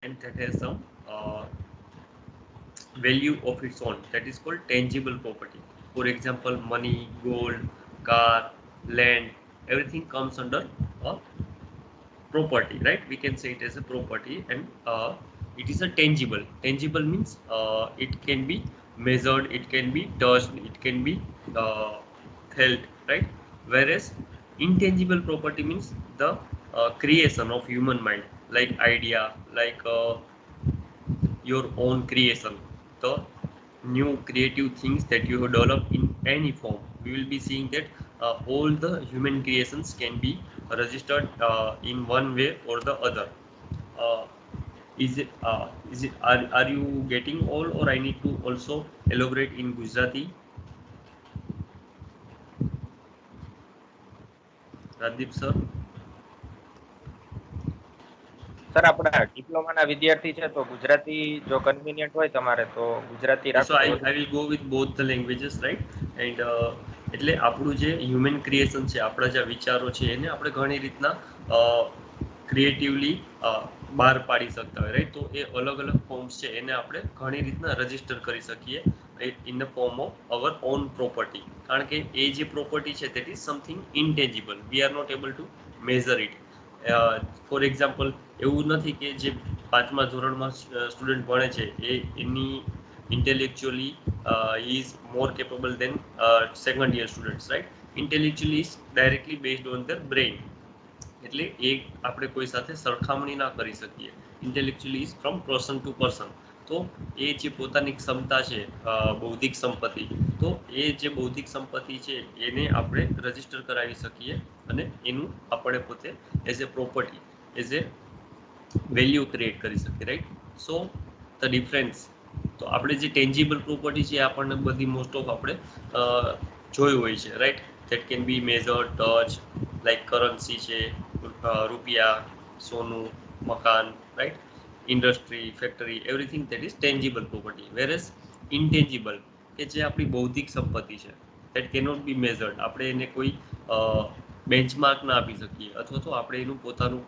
and that has some value of its own, that is called tangible property. For example, money, gold, car, land, everything comes under a property, right? We can say it as a property, and it is a tangible means it can be measured, it can be touched, it can be uh, felt, right? Whereas intangible property means the creation of human mind, like idea, like your own creation, the new creative things that you have developed in any form. We will be seeing that all the human creations can be registered in one way or the other. uh, are you getting all, or I need to also elaborate in Gujarati? Radip sir. Sir આપણા ડિપ્લોમાના વિદ્યાર્થી છે તો ગુજરાતી જો convenient હોય તમારે તો Gujarati Okay, રાખો so તો I વધુ. will go with both the languages, right? And એટલે આપણું જે હ્યુમન ક્રિએશન છે, આપણા જે વિચારો છે, એને આપણે ઘણી રીતના ક્રિએટિવલી બહાર પાડી શકતા હોય, રાઈટ? તો એ અલગ અલગ ફોર્મ્સ છે, એને આપણે ઘણી રીતના રજીસ્ટર કરી શકીએ in the form of our own property. કારણ કે એ જે પ્રોપર્ટી છે that is something intangible, we are not able to measure it. For example, એવું નથી કે જે પાંચમા ધોરણમાં સ્ટુડન્ટ ભણે છે એ એની intellectually he is more capable than second year students, right? Intellectually is directly based on their brain. એટલે એ આપણે કોઈ સાથે સરખામણી ના કરી શકીએ. Intellectually is from person to person. તો એ જે પોતાની ક્ષમતા છે, બૌદ્ધિક સંપત્તિ, તો એ જે બૌદ્ધિક સંપત્તિ છે એને આપણે રજીસ્ટર કરાવી શકીએ, અને એનું આપણે પોતે as a property, as a value create કરી શકીએ, રાઈટ? સો ધ ડિફરન્સ, તો આપણે જે ટેન્જિબલ પ્રોપર્ટી છે આપણને બધી મોસ્ટ ઓફ આપણે જોયું હોય છે, right? That can be measure, touch, like currency છે, રૂપિયા, સોનું, મકાન, right? Industry, factory, everything that is tangible property. Whereas intangible, કે જે આપણી બૌદ્ધિક સંપત્તિ છે, ધેટ કેનોટ બી મેઝર્ડ. આપણે એને કોઈ બેન્ચમાર્ક ના આપી શકીએ, અથવા તો આપણે એનું પોતાનું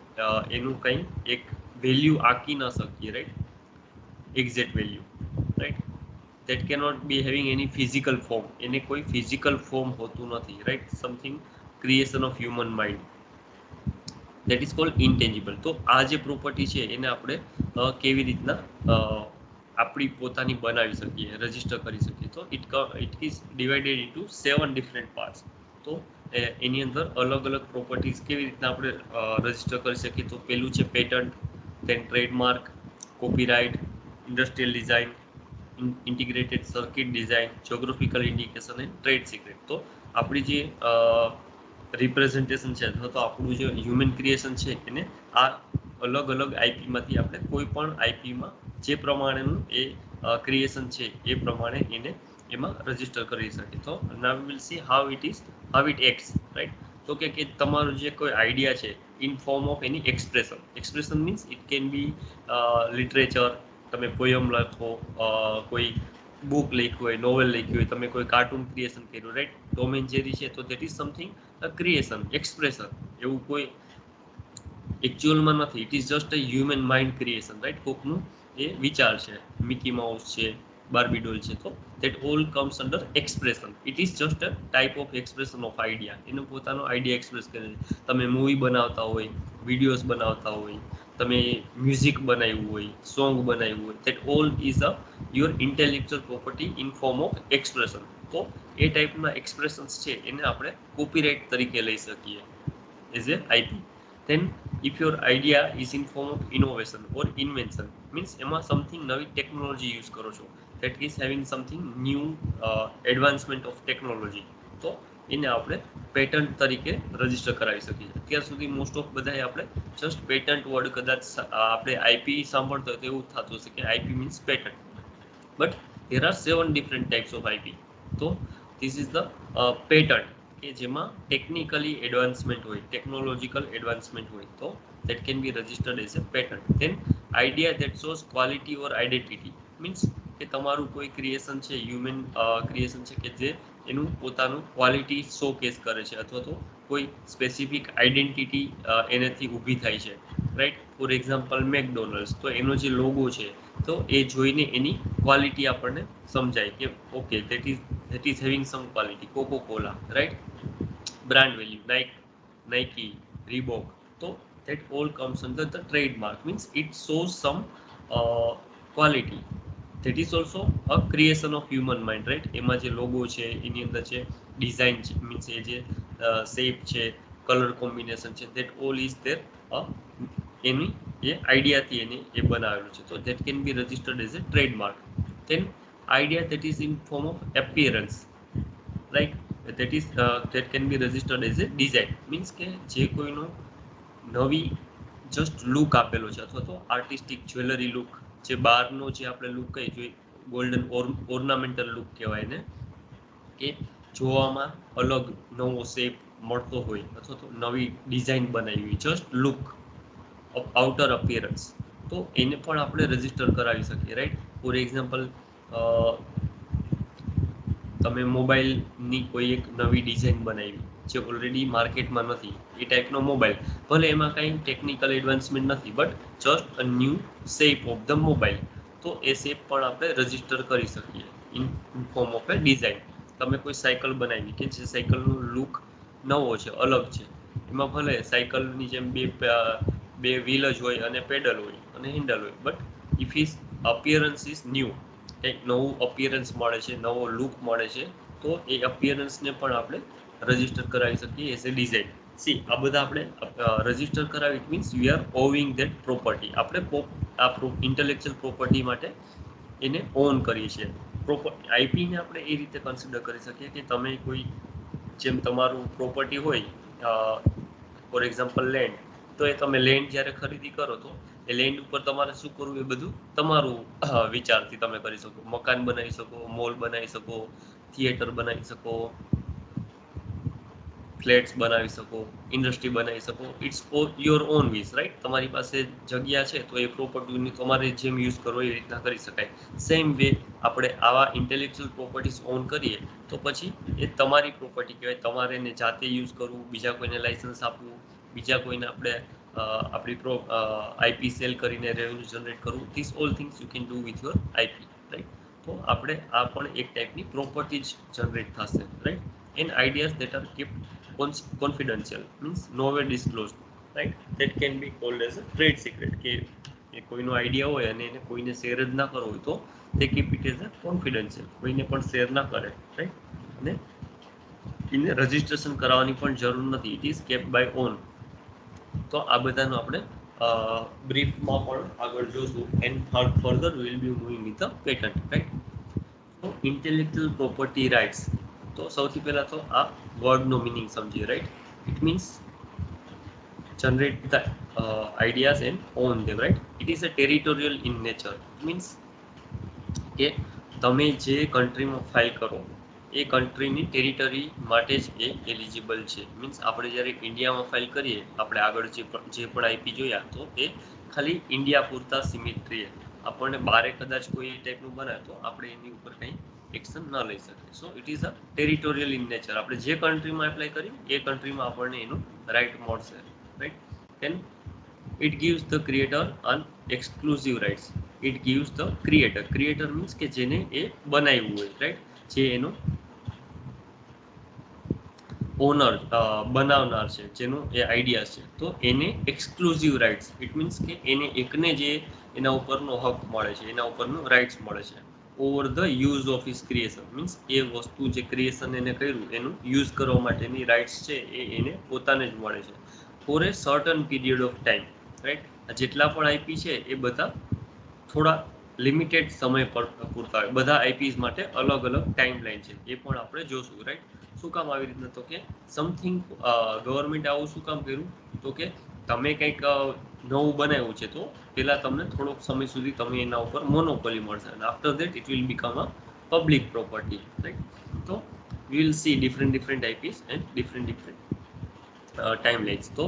એનું કંઈ એક વેલ્યુ આંકી ન શકીએ, right? Exact value, right? that cannot be having any physical form, એને કોઈ physical form હોતું નથી, right? Something creation of human mind, that is called intangible. તો આ જે પ્રોપર્ટી છે એને આપણે કેવી રીતના આપણી પોતાની બનાવી શકીએ, રજીસ્ટર કરી શકીએ? તો it is divided into 7 different parts. તો એની અંદર અલગ અલગ પ્રોપર્ટીઝ કેવી રીતના આપણે રજીસ્ટર કરી શકીએ? તો પેલું છે patent, then trademark, copyright, industrial design, integrated circuit design, geographical indication and trade secret. તો આપણી જે રિપ્રેઝન્ટેશન છે, અથવા તો આપણું જે હ્યુમન ક્રિએશન છે, એને આ અલગ અલગ આઈપીમાંથી આપણે કોઈ પણ આઈપીમાં જે પ્રમાણેનું એ ક્રિએશન છે એ પ્રમાણે એને એમાં રજીસ્ટર કરી શકીએ. તો now will see how it acts, right? તો કે તમારું જે કોઈ આઈડિયા છે in form of any expression means it can be literature, તમે પોયમ લખો, કોઈ બુક લખ્યું હોય, નોવેલ લખ્યું હોય, તમે કોઈ કાર્ટૂન ક્રિએશન કર્યું, રાઈટ? ટોમ એન્ડ જેરી છે, તો that is something creation, expression. એવું કોઈ એકચ્યુઅલમાં નથી, it is just a human mind creation, right? કોકનું એ વિચાર છે, મિકી માઉસ છે, બાર્બી ડોલ છે, તો that all comes under expression. It is just a type of expression of idea. એનો પોતાનો આઈડિયા એક્સપ્રેસ કરે છે. તમે મૂવી બનાવતા હોય, વિડીયોઝ બનાવતા હોય, તમે મ્યુઝિક બનાવ્યું હોય, સોંગ બનાવ્યું હોય, that all is a your intellectual property in form of expression. તો એ ટાઈપના એક્સપ્રેશન્સ છે એને આપણે કોપીરાઇટ તરીકે લઈ શકીએ as a IP. then if your idea is in form of innovation or invention, means એમાં સમથિંગ નવી ટેકનોલોજી યુઝ કરો છો, that is having something new advancement of technology, તો એને આપણે પેટન્ટ તરીકે રજીસ્ટર કરાવી શકીએ. અત્યાર સુધી મોસ્ટ ઓફ બધાએ આપણે જસ્ટ પેટન્ટ વર્ડ, કદાચ આપણે આઈપી સાંભળતો હોય તો એવું થતું હશે કે IP means patent, but there are 7 different types of IP. તો this is the patent, કે જેમાં ટેકનિકલી એડવાન્સમેન્ટ હોય, ટેકનોલોજીકલ એડવાન્સમેન્ટ હોય, તો that can be registered as a patent. Then idea that shows quality or identity, means કે તમારું કોઈ creation છે, હ્યુમન ક્રિએશન છે, કે જે એનું પોતાનું ક્વોલિટી શોકેસ કરે છે, અથવા તો કોઈ સ્પેસિફિક આઈડેન્ટિટી એનાથી ઊભી થાય છે, રાઈટ? ફોર એક્ઝામ્પલ મેકડોનલ્ડ્સ, તો એનો જે લોગો છે તો એ જોઈને એની ક્વોલિટી આપણને સમજાય કે okay that is having some quality. Coca Cola, right, brand value, Nike, Reebok, તો that all comes under the trademark, means it shows some quality. That is also a creation of human mind, right? એમાં જે logo છે એની અંદર જે design છે, means એ જે shape છે, colour combination છે, that all is there એની એ આઈડિયાથી એને એ બનાવેલું છે, તો that can be registered as a trademark. Then idea that is in form of appearance, like that can be registered as a design, means કે જે કોઈનો નવી જસ્ટ લુક આપેલો છે, અથવા તો આર્ટિસ્ટિક જ્વેલરી લુક, જે બહારનો જે આપણે લુક કહીએ જોઈએ, ગોલ્ડન ઓર્નામેન્ટલ લુક કહેવાય ને, કે જોવામાં અલગ નવો શેપ મળતો હોય, અથવા તો નવી ડિઝાઇન બનાવી હોય, જસ્ટ લુક, આઉટર અપિયરન્સ, તો એને પણ આપણે રજીસ્ટર કરાવી શકીએ, રાઈટ. ફોર એક્ઝામ્પલ, તમે મોબાઈલની કોઈ એક નવી ડિઝાઇન બનાવી જે ઓલરેડી માર્કેટમાં નથી, એ ટાઈપનો મોબાઈલ, ભલે એમાં કાંઈ ટેકનિકલ એડવાન્સમેન્ટ નથી, but just a new shape of the mobile, તો એ શેપ પણ આપણે રજીસ્ટર કરી શકીએ in form of A design. તમે કોઈ સાયકલ બનાવી કે જે સાયકલનો લુક નવો છે, અલગ છે, એમાં ભલે સાયકલની જેમ બે વ્હીલ જ હોય અને પેડલ હોય અને હેન્ડલ હોય, but if is appearance is new, કંઈક નવું અપિયરન્સ મળે છે, નવો લુક મળે છે, તો એ અપિયરન્સને પણ આપણે રજીસ્ટર કરાવી શકીએ એઝ એ ડિઝાઇન. સી, આ બધા આપણે રજીસ્ટર કરાવી, means you are owing that property, આપણે આ ઇન્ટેલેક્ચ્યુઅલ પ્રોપર્ટી માટે એને ઓન કરીએ છીએ. આઈપીને આપણે એ રીતે કન્સિડર કરી શકીએ કે તમે કોઈ, જેમ તમારું પ્રોપર્ટી હોય, ફોર એક્ઝામ્પલ લેન્ડ, તો એ તમે લેન્ડ જ્યારે ખરીદી કરો તો એ લેન્ડ ઉપર તમારે શું કરવું એ બધું તમારું વિચારથી તમે કરી શકો. મકાન બનાવી શકો, મોલ બનાવી શકો, થિયેટર બનાવી શકો, ફ્લેટ્સ બનાવી શકો, ઇન્ડસ્ટ્રી બનાવી શકો, it's your own wish, right. તમારી પાસે જગ્યા છે તો એ પ્રોપર્ટીની તમારે જેમ યુઝ કરવો એ રીતના કરી શકાય. સેમ વે આપણે આવા ઇન્ટેલેક્ચ્યુઅલ પ્રોપર્ટીઝ ઓન કરીએ તો પછી એ તમારી પ્રોપર્ટી કહેવાય. તમારે એને જાતે યુઝ કરવું, બીજા કોઈને લાઇસન્સ આપવું, બીજા કોઈને આપણે આપણી આઈપી સેલ કરીને રેવન્યુ જનરેટ કરવું, this all things you can do with your IP, right. તો આપણે આ પણ એક ટાઈપની પ્રોપર્ટી જ જનરેટ થશે, right. And ideas that are kept confidential, means nowhere disclosed, right. That can be called as a trade secret, કે એ કોઈનો આઈડિયા હોય અને એને કોઈને શેર જ ના કરવો હોય તો તે કીપ ઇટ એઝ અ કોન્ફિડન્શિયલ, કોઈને પણ શેર ના કરે, રાઈટ. અને એને રજિસ્ટ્રેશન કરાવવાની પણ જરૂર નથી, it is kept by own. તો આ બધાનો આપણે બ્રીફમાં પણ આગળ જોશું, and further will be moving with the patent, right. તો ઇન્ટેલેક્ચ્યુઅલ પ્રોપર્ટી રાઇટ્સ, તો સૌથી પહેલા તો આ વર્ડનો મિનિંગ સમજીએ, right. It means generate the ideas and own them, right. It is a territorial in nature, means કે તમે જે કન્ટ્રીમાં ફાઇલ કરો એ કન્ટ્રીની ટેરિટરી માટે જ એ એલિજિબલ છે. મીન્સ આપણે જ્યારે ઇન્ડિયામાં ફાઇલ કરીએ, આપણે આગળ જે પણ આઈપી જોયા, તો એ ખાલી ઇન્ડિયા પૂરતા સીમિત રહીએ. આપણને બારે કદાચ કોઈ એ ટાઈપનું બનાવે તો આપણે એની ઉપર કંઈ એક્શન ન લઈ શકીએ. So it is a territorial in nature. આપણે જે કન્ટ્રીમાં એપ્લાય કરીએ એ કન્ટ્રીમાં આપણને એનું રાઇટ મળશે, right. Then it gives the creator an exclusive rights. It gives the creator. Creator means કે જેને એ બનાવ્યું હોય, રાઈટ. જે એનો ઓનર, બનાવનાર છે, જેનો એ આઈડિયા છે, તો એને એક્સક્લુઝિવ રાઇટ્સ. ઇટ મીન્સ કે એને એકને જે એના ઉપરનો હક મળે છે, એના ઉપરનો રાઇટ્સ મળે છે over the use of his creation. Means એ વસ્તુ જે ક્રિએશન એને કર્યું એનું યુઝ કરવા માટેની રાઇટ્સ છે એ એને પોતાને જ મળે છે for a certain period of time, right. જેટલા પણ આઈપી છે એ બધા થોડા લિમિટેડ સમય પર પૂરતા હોય. બધા આઈપીસ માટે અલગ અલગ ટાઈમ લાઈન છે, એ પણ આપણે જોશું, રાઈટ. શું કામ આવી રીતના, તો કે સમથિંગ ગવર્મેન્ટ આવું શું કામ કર્યું, તો કે તમે કંઈક નવું બનાવ્યું છે તો પહેલા તમને થોડોક સમય સુધી તમે એના ઉપર મોનોપોલી મળશે, અને after that it will become a public property, right. તો we will see different IPs and different timelines. So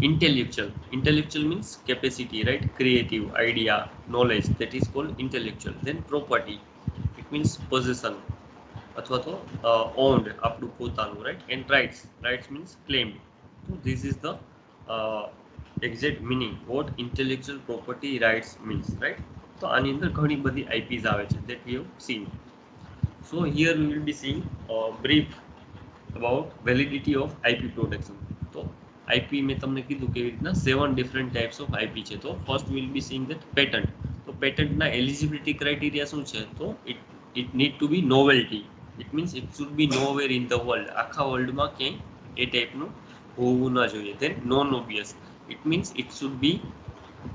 intellectual means capacity, right. Creative idea, knowledge, that is called intellectual. Then property, it means possession અથવા તો owned, આપણું પોતાનું, right. And rights means claimed. So this is the exact meaning what intellectual property rights means, right. તો આની અંદર ઘણી બધી આઈપીઝ આવે છે that we have seen. So here we will be seeing a brief about validity of IP protection. તો IP મેં તમને કીધું કેવી રીતના 7 different types of IP છે. તો first we will be seeing that patent. તો patent ના eligibility criteria શું છે? તો it need to be novelty. It means it should be nowhere in the world. આખા વર્લ્ડમાં ક્યાંય એ ટાઈપનું હોવું ના જોઈએ. then non obvious. it means it should be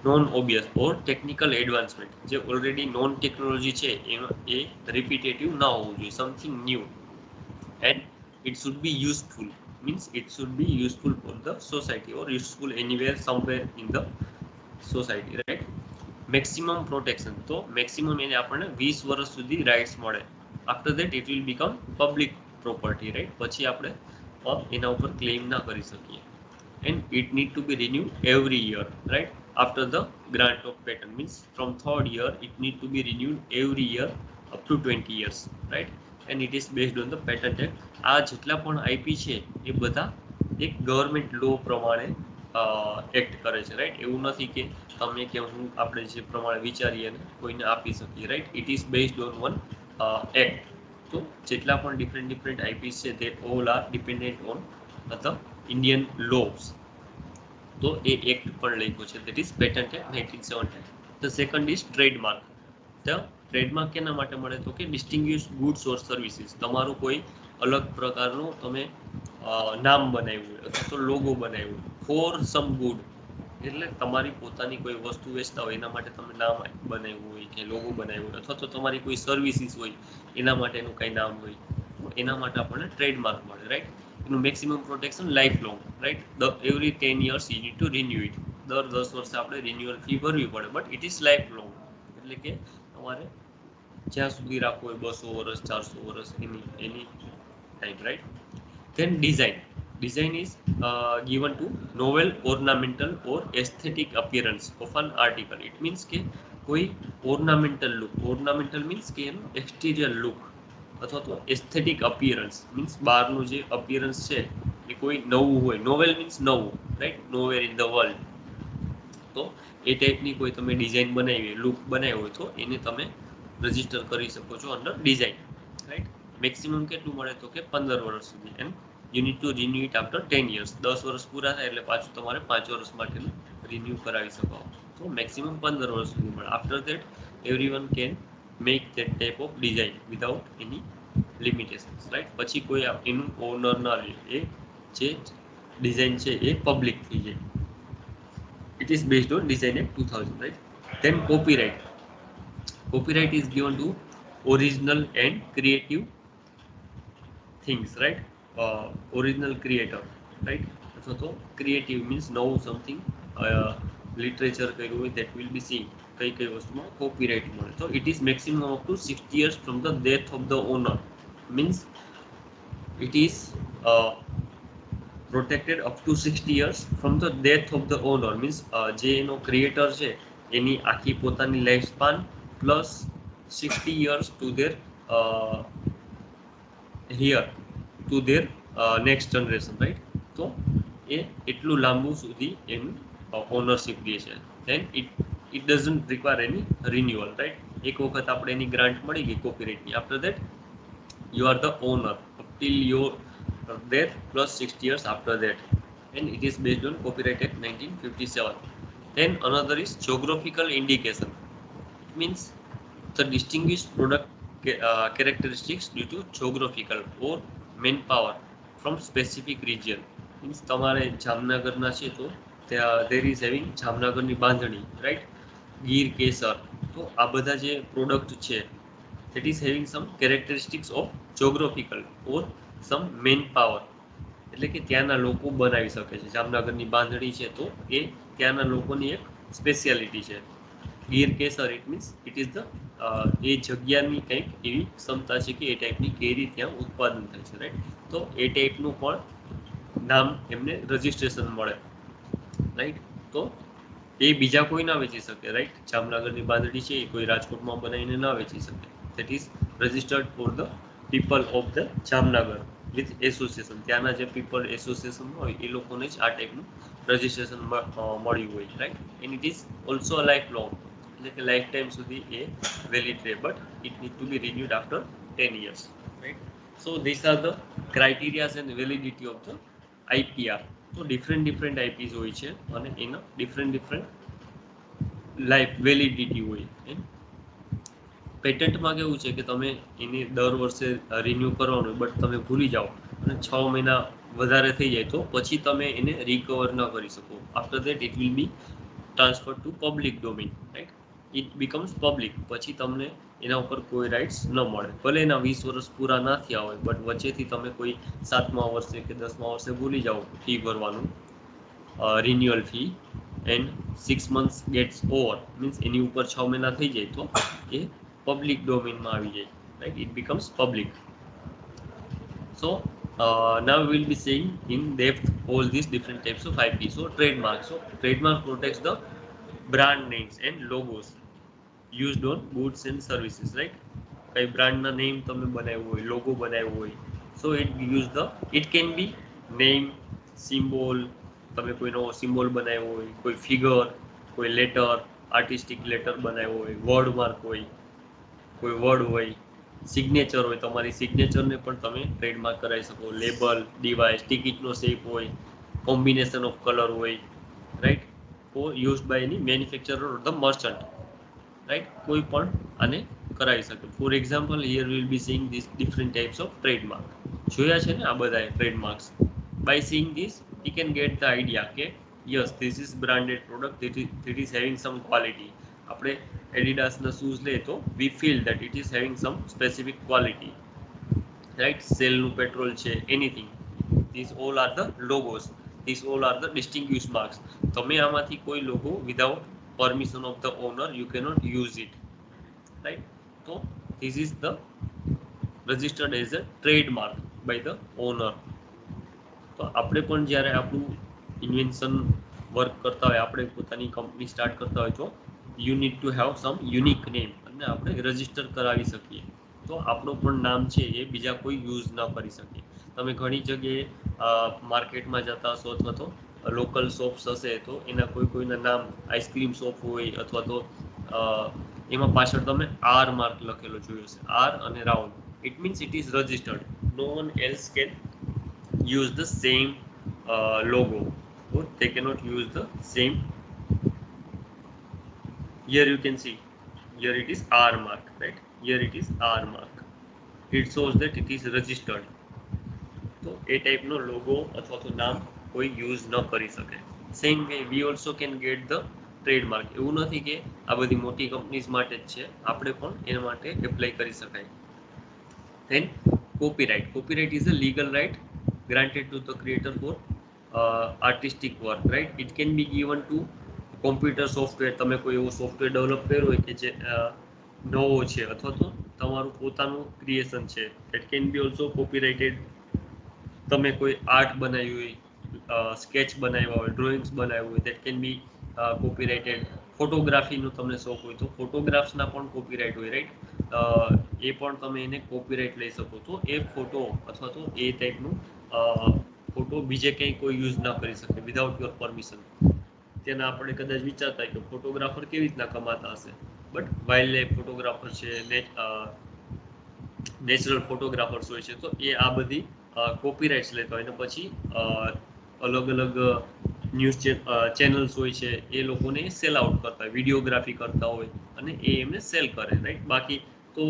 non obvious or technical advancement. જે ઓલરેડી નોન ટેકનોલોજી છે એ રિપીટેટિવ ના હોવું જોઈએ, something new. And it should be useful, means it should be useful for the society or useful anywhere somewhere in the society, right. maximum protection. તો maximum એને આપણને 20 વર્ષ સુધી રાઇટ્સ મળે. after that it will become public property, right. પછી આપણે એના ઉપર ક્લેમ ના કરી શકીએ. and it need to be renewed every year, right. after the grant of patent, means from third year it need to be renewed every year up to 20 years, right. and it is based on the patent act. આ જેટલા પણ IP છે એ બધા એક government લો પ્રમાણે act કરે છે, right. એવું નથી કે તમે કે હું આપણે જે પ્રમાણે વિચારીએ ને કોઈને આપી શકીએ, right. It is based on one act. તો જેટલા પણ ડિફરન્ટ આઈપીસ છે તે all are dependent on the Indian loss. તો એ એક્ટ પણ લખ્યો છે, that is patent act 1970. The second is trademark. તો ટ્રેડમાર્ક કેના માટે મળે? તો કે ડિસ્ટિંગ્વિશ ગુડ્સ ઓર સર્વિસીસ. તમારું કોઈ અલગ પ્રકારનું તમે નામ બનાવ્યું હોય અથવા તો લોગો બનાવ્યું ફોર સમ ગુડ, એટલે તમારી પોતાની કોઈ વસ્તુ વેચતા હોય એના માટે તમે નામ બનાવ્યું હોય કે લોગો બનાવ્યું હોય, અથવા તો તમારી કોઈ સર્વિસીસ હોય એના માટેનું કંઈ નામ હોય, એના માટે આપણને ટ્રેડમાર્ક મળે, રાઈટ. એનું maximum protection life long, right. Every 10 years you need two renew it. દર 10 વર્ષે આપણે રિન્યુઅલ ફી ભરવી પડે, but it is life long, એટલે કે તમારે જ્યાં સુધી રાખવું હોય 200 વર્ષ 400 વર્ષ એની type, right. then design is given to novel ornamental or aesthetic appearance of an article. it means કે કોઈ ornamental means કે એનું exterior look અથવા તો એસ્થેટિક અપિયરન્સ મીન્સ બહારનું જે અપિયરન્સ છે એ કોઈ નવું હોય. નોવેલ મીન્સ નવું, right. Nowhere in the world. તો એ ટાઈપની કોઈ તમે ડિઝાઇન બનાવી, લુક બનાવ્યો હોય તો એને તમે રજીસ્ટર કરી શકો છો અંડર ડિઝાઇન, રાઈટ. મેક્સિમમ કેટલું મળે? તો કે 15 વર્ષ સુધી. And you need two renew it after 10 years. 10 વર્ષ પૂરા થાય એટલે પાછું તમારે 5 વર્ષ માટેનું રિન્યુ કરાવી શકો. તો મેક્સિમમ 15 વર્ષ સુધી મળે. After that everyone can make that type of design without any limitations, right. પછી કોઈ એનું ઓનર ના લે, એ જે ડિઝાઇન છે એ પબ્લિક થઈ જાય. it is based on design act 2000, right. then copyright is given to original and creative things, right. original creator, right. so creative means know something literature કર્યું હોય that will be seen. કઈ વસ્તુમાં copyright મળે? તો it is maximum up to 60 years from the death of the owner, means it is protected up to 60 years from the death of the owner, means જે એનો creator છે એની આખી પોતાની life span plus 60 years to their here to their next generation, right. તો એ એટલું લાંબુ સુધી એનું ઓનરશિપ લે છે. then it doesn't require any renewal, right. એક વખત આપણે એની ગ્રાન્ટ મળી ગઈ કોપીરાઇટની, after that you are the owner up till your death plus 60 years after that, and it is based on Copyright Act 1957. then another is geographical indication. It means the distinguished product characteristics due to geographical or manpower from specific region. means તમારે જામનગરના છે તો there is having જામનગરની બાંધણી, right. Gir કેસર, તો આ બધા જે product છે that is having some characteristics of geographical or some manpower, એટલે કે ત્યાંના લોકો બનાવી શકે છે. જામનગરની બાંધણી છે તો એ ત્યાંના લોકોની એક સ્પેશિયાલિટી છે. Gir Kesar it means it is the એ જગ્યાની કંઈક એવી ક્ષમતા છે કે એ ટાઈપની કેરી ત્યાં ઉત્પાદન થાય છે, રાઈટ. તો એ ટાઈપનું પણ નામ એમને રજિસ્ટ્રેશન મળે, રાઈટ. તો એ બીજા કોઈ ના વેચી શકે, રાઈટ. જામનગરની બાંધણી છે એ કોઈ રાજકોટમાં બનાવીને ના વેચી શકે. that is registered for the people of the Jamnagar, with association, ત્યાંના જે પીપલ એસોસિએશન હોય એ લોકોને જ આ ટાઈપનું રજિસ્ટ્રેશન મળ્યું હોય, right. And it is also a life long, એટલે કે લાઈફ ટાઈમ સુધી એ વેલિડ રહે, but it need to be renewed after 10 years, right. So this are the criterias and validity of the IPR. તો different IPs હોય છે અને એના ડિફરન્ટ લાઈફ વેલિડિટી હોય. પેટન્ટમાં કેવું છે કે તમે એને દર વર્ષે રિન્યૂ કરવાનું, બટ તમે ભૂલી જાઓ અને 6 મહિના વધારે થઈ જાય તો પછી તમે એને રિકવર ન કરી શકો. After that it will B transfer two public domain, right. It becomes public, પછી તમને એના ઉપર કોઈ રાઇટ્સ ન મળે. ભલે એના 20 વર્ષ પૂરા ના થયા હોય, બટ વચ્ચેથી તમે કોઈ 7મા વર્ષે કે 10મા વર્ષે ભૂલી જાઓ ફી ભરવાનું, renewal fee, and 6 months gets over, means એની ઉપર 6 મહિના થઈ જાય તો એ પબ્લિક ડોમેનમાં આવી જાય, right. It becomes public. So now we will be seeing in depth all these different types of IP. So trademark. So trademark protects the brand names and logos used on goods and services, right? કઈ બ્રાન્ડના name તમે બનાવ્યું હોય, logo બનાવ્યો હોય, so it can B name, symbol, તમે કોઈનો symbol બનાવ્યો હોય, કોઈ ફિગર, કોઈ લેટર, આર્ટિસ્ટિક લેટર બનાવ્યો હોય, વર્ડ માર્ક હોય, કોઈ વર્ડ હોય, સિગ્નેચર હોય, તમારી સિગ્નેચરને પણ તમે ટ્રેડમાર્ક કરાવી શકો. લેબલ, ડિવાઇસ, ટિકિટનો શેપ હોય, કોમ્બિનેશન ઓફ કલર હોય, right. For used by any manufacturer or the merchant, right. કોઈ પણ આને કરાવી શકે. For example, here will be seeing this different types of trademark. જોયા છે ને આ બધા trademarks. By seeing this you can get the idea કે yes this is branded product, that is having some quality. આપણે એડિડાસના શૂઝ લઈએ તો વી feel that it is having some specific quality, right. સેલનું પેટ્રોલ છે, anything. This all are the logos, this all are the distinguish marks. તમે આમાંથી કોઈ logo without permission of the owner you cannot use it, right. તો this is the registered as a trademark by the owner. તો આપણે પણ જ્યારે આપણું invention work કરતા હોય, આપણે પોતાની કંપની સ્ટાર્ટ કરતા હોય તો you need to have sum unique name, અને આપણે રજિસ્ટર કરાવી શકીએ. તો આપણું પણ નામ છે એ બીજા કોઈ યુઝ ન કરી શકે. તમે ઘણી જગ્યાએ માર્કેટમાં જતા હશો, અથવા તો લોકલ શોપ્સ હશે તો એના કોઈના નામ આઈસ્ક્રીમ શોપ હોય, અથવા તો એમાં પાછળ તમે આર માર્ક લખેલો જોયો છે, આર અને round. It means it is registered. No one else can use the same logo, or they cannot use the same. Here you can see, here it is R mark, right. Here it is R mark. It shows that it is registered. તો એ ટાઈપનો logo અથવા તો નામ કોઈ use ન કરી શકે. Same way we also can get the trademark. એવું નથી કે આ બધી મોટી કંપનીઝ માટે જ છે, આપણે પણ એના માટે એપ્લાય કરી શકાય. Then copyright. Copyright is a legal right granted to the creator for artistic work, right. It can be given to computer software. તમે કોઈ એવો સોફ્ટવેર ડેવલપ કર્યો હોય કે જે નવો છે, અથવા તો તમારું પોતાનું ક્રિએશન છે, that can be also copyrighted. તમે કોઈ આર્ટ બનાવ્યું હોય, સ્કેચ બનાવ્યા હોય, ડ્રોઈંગ્સ બનાવ્યું હોય, that can be copyrighted. ફોટોગ્રાફીનો તમને શોખ હોય તો ફોટોગ્રાફ્સના પણ કોપીરાઇટ હોય, રાઈટ. એ પણ તમે એને કોપીરાઇટ લઈ શકો. તો એ ફોટો અથવા તો એ ટાઈપનું ફોટો બીજે ક્યાંય કોઈ યુઝ ના કરી શકે વિધાઉટ યોર પરમિશન. તેના આપણે કદાચ વિચારતા કે ફોટોગ્રાફર કેવી રીતના કમાતા હશે, બટ વાઇલ્ડ લાઈફ ફોટોગ્રાફર છે, નેચરલ ફોટોગ્રાફર્સ હોય છે, તો એ આ બધી કોપીરાઇટ્સ લેતા હોય, અને પછી અલગ અલગ ન્યૂઝ ચેનલ્સ હોય છે, એ લોકોને સેલ આઉટ કરતા હોય, વિડીયોગ્રાફી કરતા હોય, અને એ એમને સેલ કરે, રાઈટ. બાકી તો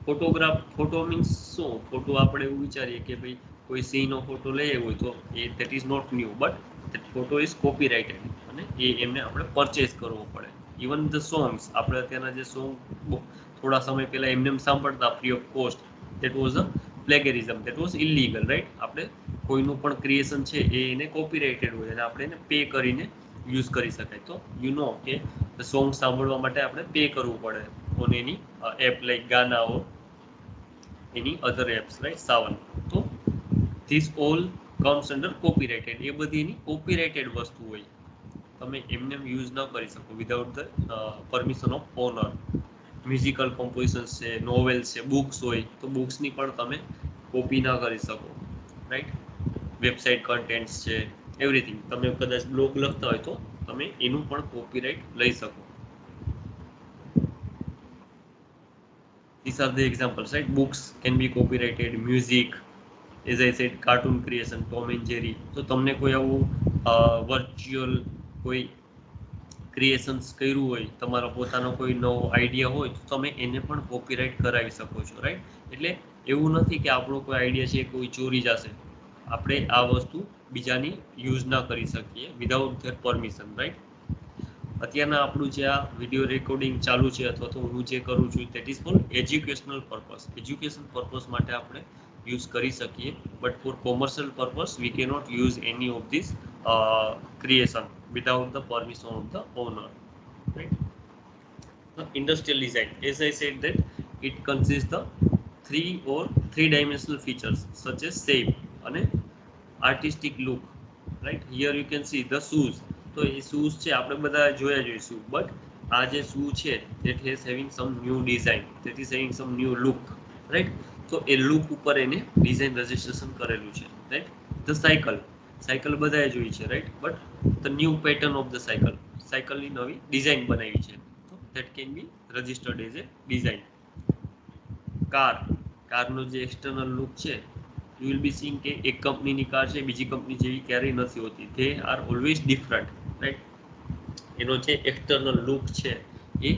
ફોટો મીન્સ શું? ફોટો આપણે એવું વિચારીએ કે ભાઈ કોઈ સિંહનો ફોટો લઈએ હોય તો એ that is not new, but that photo is copyrighted, અને એ એમને આપણે પરચેસ કરવો પડે. ઇવન ધ સોંગ્સ, આપણે અત્યારના જે સોંગ થોડા સમય પહેલા એમને સાંભળતા free of cost, that was a plagiarism, that was illegal, right. આપણે કોઈનું પણ ક્રિએશન છે એ એને કોપીરાઇટેડ હોય અને આપણે એને પે કરીને યુઝ કરી શકાય. તો યુ નો કે સોંગ સાંભળવા માટે આપણે પે કરવું પડે on any app like Gaana or any other apps, right, Saavn. તો this all comes under copyrighted. એ બધી એની કોપીરાઇટેડ વસ્તુ હોય, તમે એમને યુઝ ન કરી શકો without the permission of owner. Musical compositions છે, નોવેલ્સ છે, બુક્સ હોય તો બુક્સની પણ તમે કોપી ના કરી શકો. રાઈટ. વેબસાઇટ કન્ટેન્ટ્સ છે, એવરીથિંગ. તમે કદાચ બ્લોગ લખતા હોય તો તમે એનું પણ કોપીરાઇટ લઈ શકો. These are the examples, right? Books can be copyrighted, music, as I said, cartoon creation, Tom and Jerry. તો તમને કોઈ આવું વર્ચ્યુઅલ કોઈ ક્રિએશન્સ કર્યું હોય, તમારો પોતાનો કોઈ નવો આઈડિયા હોય તો તમે એને પણ કોપીરાઇટ કરાવી શકો છો, રાઈટ. એટલે એવું નથી કે આપણો કોઈ આઈડિયા છે કોઈ ચોરી જશે. આપણે આ વસ્તુ બીજાની યુઝ ના કરી શકીએ વિધાઉટ ધેર પરમિશન, રાઈટ. અત્યારના આપણું જે આ વિડીયો રેકોર્ડિંગ ચાલુ છે અથવા તો હું જે કરું છું that is four educational purpose. Education purpose માટે આપણે યુઝ કરી શકીએ, but four commercial purpose V cannot use any of this creation without the permission of the owner, right? The industrial design, as I said, that it consists the three-dimensional features such as shape and artistic look, right? Here you can see the shoes. તો એ shoes છે આપણે બધા જોયા જોઈશું, but આ જે શૂ છે that is having some new design, that is having some new look, right? તો એ લુક ઉપર એને ડિઝાઇન રજિસ્ટ્રેશન કરેલું છે, રાઈટ. ધ સાયકલ બધાએ જોઈ છે, right. But the new pattern of the સાયકલની નવી ડિઝાઇન બનાવી છે, તો that can be registered as A design. કારનો જે એક્સટર્નલ લુક છે, યુ વિલ બી સીઈંગ કે એક કંપનીની કાર છે બીજી કંપની જેવી ક્યારેય નથી હોતી. They are always different, right. એનો જે એક્સટર્નલ લુક છે એ